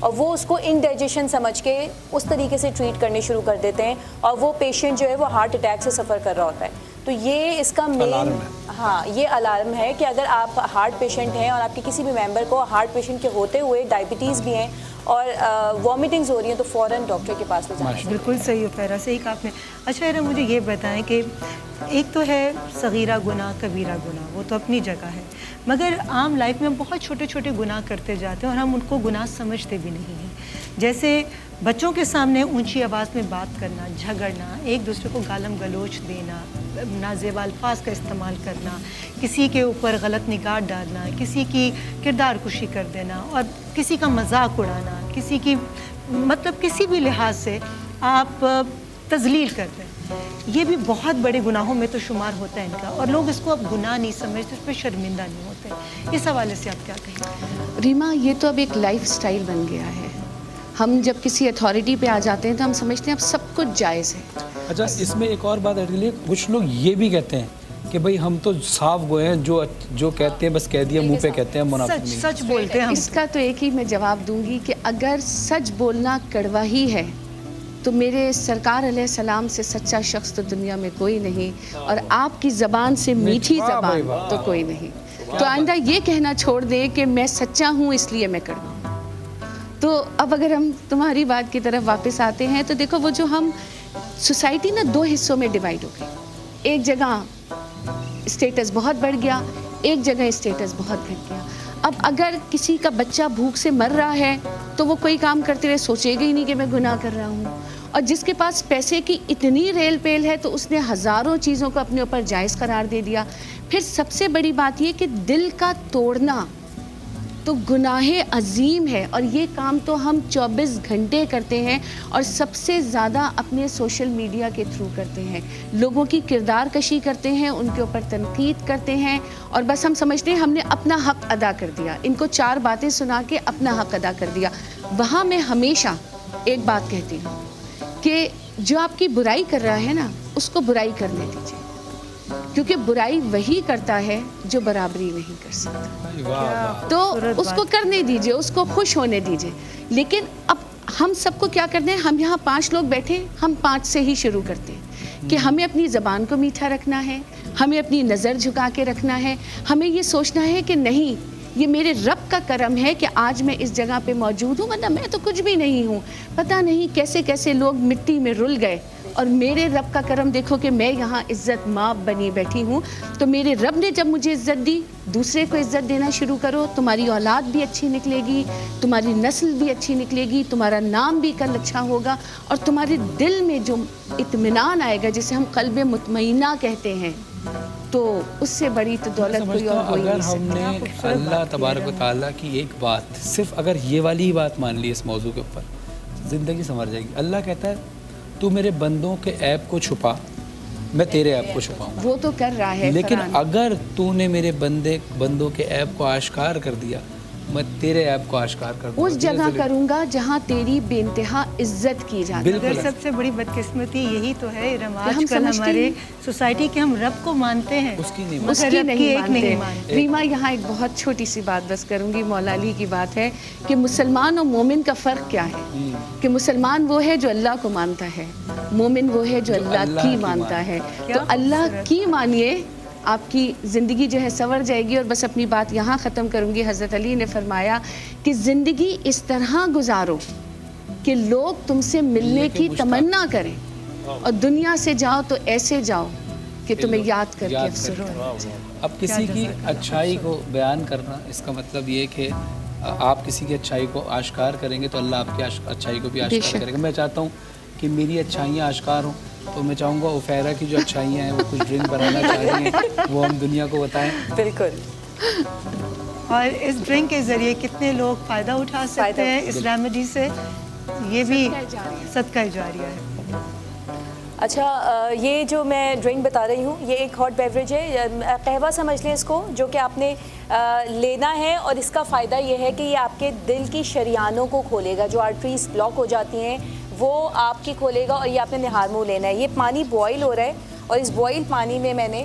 اور وہ اس کو انڈائجیشن سمجھ کے اس طریقے سے ٹریٹ کرنے شروع کر دیتے ہیں اور وہ پیشنٹ جو ہے وہ ہارٹ اٹیک سے سفر کر رہا ہوتا ہے. تو یہ اس کا مین یہ الارم ہے کہ اگر آپ ہارٹ پیشنٹ ہیں اور آپ کے کسی بھی ممبر کو ہارٹ پیشنٹ کے ہوتے ہوئے ڈائبٹیز بھی ہیں اور وامٹنگز ہو رہی ہیں تو فوراً ڈاکٹر کے پاس لے جانا. بالکل صحیح ہے پیرا, صحیح کہا آپ نے. اچھا ایرا مجھے یہ بتائیں کہ ایک تو ہے صغیرہ گناہ کبیرہ گناہ, وہ تو اپنی جگہ ہے, مگر عام لائف میں ہم بہت چھوٹے چھوٹے گناہ کرتے جاتے ہیں اور ہم ان کو گناہ سمجھتے بھی نہیں ہیں. جیسے بچوں کے سامنے اونچی آواز میں بات کرنا, جھگڑنا, ایک دوسرے کو گالم گلوچ دینا, نازیبا الفاظ کا استعمال کرنا, کسی کے اوپر غلط نگاہ ڈالنا, کسی کی کردار کشی کر دینا اور کسی کا مذاق اڑانا, کسی کی مطلب کسی بھی لحاظ سے آپ تذلیل کر دیں, یہ بھی بہت بڑے گناہوں میں تو شمار ہوتا ہے ان کا, اور لوگ اس کو اب گناہ نہیں سمجھتے, اس پہ شرمندہ نہیں ہوتے. اس حوالے سے آپ کیا کہیں؟ ریما, یہ تو اب ایک لائف سٹائل بن گیا ہے. ہم جب کسی اتھارٹی پہ آ جاتے ہیں تو ہم سمجھتے ہیں اب سب کچھ جائز ہے. اچھا, اس میں ایک اور بات ایڈ کر لیے, کچھ لوگ یہ بھی کہتے ہیں کہ بھئی ہم تو صاف گوئے ہیں, جو کہتے ہیں بس کہہ دیا, منہ پہ کہتے ہیں, منافق نہیں. سچ بولتے ہیں ہم. اس کا تو ایک ہی میں جواب دوں گی کہ اگر سچ بولنا کڑوا ہی ہے تو میرے سرکار علیہ السلام سے سچا شخص تو دنیا میں کوئی نہیں, اور آپ کی زبان سے میٹھی زبان تو کوئی نہیں. تو آئندہ یہ کہنا چھوڑ دیں کہ میں سچا ہوں اس لیے میں کڑوا ہوں. تو اب اگر ہم تمہاری بات کی طرف واپس آتے ہیں تو دیکھو, وہ جو ہم سوسائٹی نا 2 حصوں میں ڈیوائیڈ ہو گئی. ایک جگہ اسٹیٹس بہت بڑھ گیا, ایک جگہ اسٹیٹس بہت گھٹ گیا. اب اگر کسی کا بچہ بھوک سے مر رہا ہے تو وہ کوئی کام کرتے ہوئے سوچے گا ہی نہیں کہ میں گناہ کر رہا ہوں, اور جس کے پاس پیسے کی اتنی ریل پیل ہے تو اس نے ہزاروں چیزوں کو اپنے اوپر جائز قرار دے دیا. پھر سب سے بڑی بات یہ کہ دل کا توڑنا تو گناہ عظیم ہے, اور یہ کام تو ہم 24 گھنٹے کرتے ہیں, اور سب سے زیادہ اپنے سوشل میڈیا کے تھرو کرتے ہیں. لوگوں کی کردار کشی کرتے ہیں, ان کے اوپر تنقید کرتے ہیں, اور بس ہم سمجھتے ہیں ہم نے اپنا حق ادا کر دیا, ان کو 4 باتیں سنا کے اپنا حق ادا کر دیا. وہاں میں ہمیشہ ایک بات کہتی ہوں کہ جو آپ کی برائی کر رہا ہے نا, اس کو برائی کرنے دیجیے, کیونکہ برائی وہی کرتا ہے جو برابری نہیں کر سکتا. تو اس کو کرنے دیجئے, اس کو خوش ہونے دیجئے. لیکن اب ہم سب کو کیا کرنا ہے, ہم یہاں 5 لوگ بیٹھے, ہم 5 سے ہی شروع کرتے ہیں کہ ہمیں اپنی زبان کو میٹھا رکھنا ہے, ہمیں اپنی نظر جھکا کے رکھنا ہے, ہمیں یہ سوچنا ہے کہ نہیں, یہ میرے رب کا کرم ہے کہ آج میں اس جگہ پہ موجود ہوں, ورنہ میں تو کچھ بھی نہیں ہوں. پتہ نہیں کیسے کیسے لوگ مٹی میں رل گئے, اور میرے رب کا کرم دیکھو کہ میں یہاں عزت ماں بنی بیٹھی ہوں. تو میرے رب نے جب مجھے عزت دی, دوسرے کو عزت دینا شروع کرو, تمہاری اولاد بھی اچھی نکلے گی, تمہاری نسل بھی اچھی نکلے گی, تمہارا نام بھی کل اچھا ہوگا, اور تمہارے دل میں جو اطمینان آئے گا, جسے ہم قلب مطمئنہ کہتے ہیں, تو اس سے بڑی تو دولت کوئی اور ہو ہی نہیں سکتا. اگر ہم نے اللہ تبارک و تعالیٰ کی ایک بات, صرف اگر یہ والی بات مان لی اس موضوع کے اوپر, زندگی سنور جائے گی. اللہ کہتا ہے تو میرے بندوں کے عیب کو چھپا, میں تیرے عیب کو چھپاؤں. وہ تو کر رہا ہے, لیکن اگر تو نے میرے بندوں کے عیب کو آشکار کر دیا, میں تیرے عیب کو آشکار کر دوں. اس جگہ کروں گا جہاں تیری بے انتہا عزت کی جاتی ہے. اگر سب سے بڑی بدقسمتی یہی تو ہے آج کل ہمارے سوسائٹی کے, ہم رب کو مانتے ہیں, اس کی نہیں مانتے. ریما, یہاں ایک بہت چھوٹی سی بات بس کروں گی, مولا علی کی بات ہے کہ مسلمان اور مومن کا فرق کیا ہے. کہ مسلمان وہ ہے جو اللہ کو مانتا ہے, مومن وہ ہے جو اللہ کی مانتا ہے. تو اللہ کی مانیے, آپ کی زندگی جو ہے سنور جائے گی. اور بس اپنی بات یہاں ختم کروں گی. حضرت علی نے فرمایا کہ زندگی اس طرح گزارو کہ لوگ تم سے ملنے کی تمنا کریں, اور دنیا سے جاؤ تو ایسے جاؤ کہ تمہیں یاد کر کے افسردہ ہو جائے. اب کسی کی اچھائی کو بیان کرنا, اس کا مطلب یہ کہ آپ کسی کی اچھائی کو آشکار کریں گے تو اللہ آپ کی اچھائی کو بھی آشکار کرے گا. میں چاہتا ہوں کہ میری اچھائیاں آشکار ہوں, تو میں چاہوں گا عفیرہ کی جو اچھائیاں ہیں, وہ کچھ ڈرنک بنانا چاہ رہی ہیں, وہ ہم دنیا کو بتائیں. بالکل. اور اس ڈرنک کے ذریعے کتنے لوگ فائدہ اٹھا سکتے ہیں اس ریمیڈی سے, یہ بھی صدقہ جاریہ ہے. اچھا, یہ جو میں ڈرنک بتا رہی ہوں, یہ ایک ہاٹ بیوریج ہے, قہوہ سمجھ لیں اس کو, جو کہ آپ نے لینا ہے, اور اس کا فائدہ یہ ہے کہ یہ آپ کے دل کی شریانوں کو کھولے گا. جو آرٹریز بلاک ہو جاتی ہیں وہ آپ کی کھولے گا, اور یہ آپ نے نہار منہ لینا ہے. یہ پانی بوائل ہو رہا ہے, اور اس بوائل پانی میں میں نے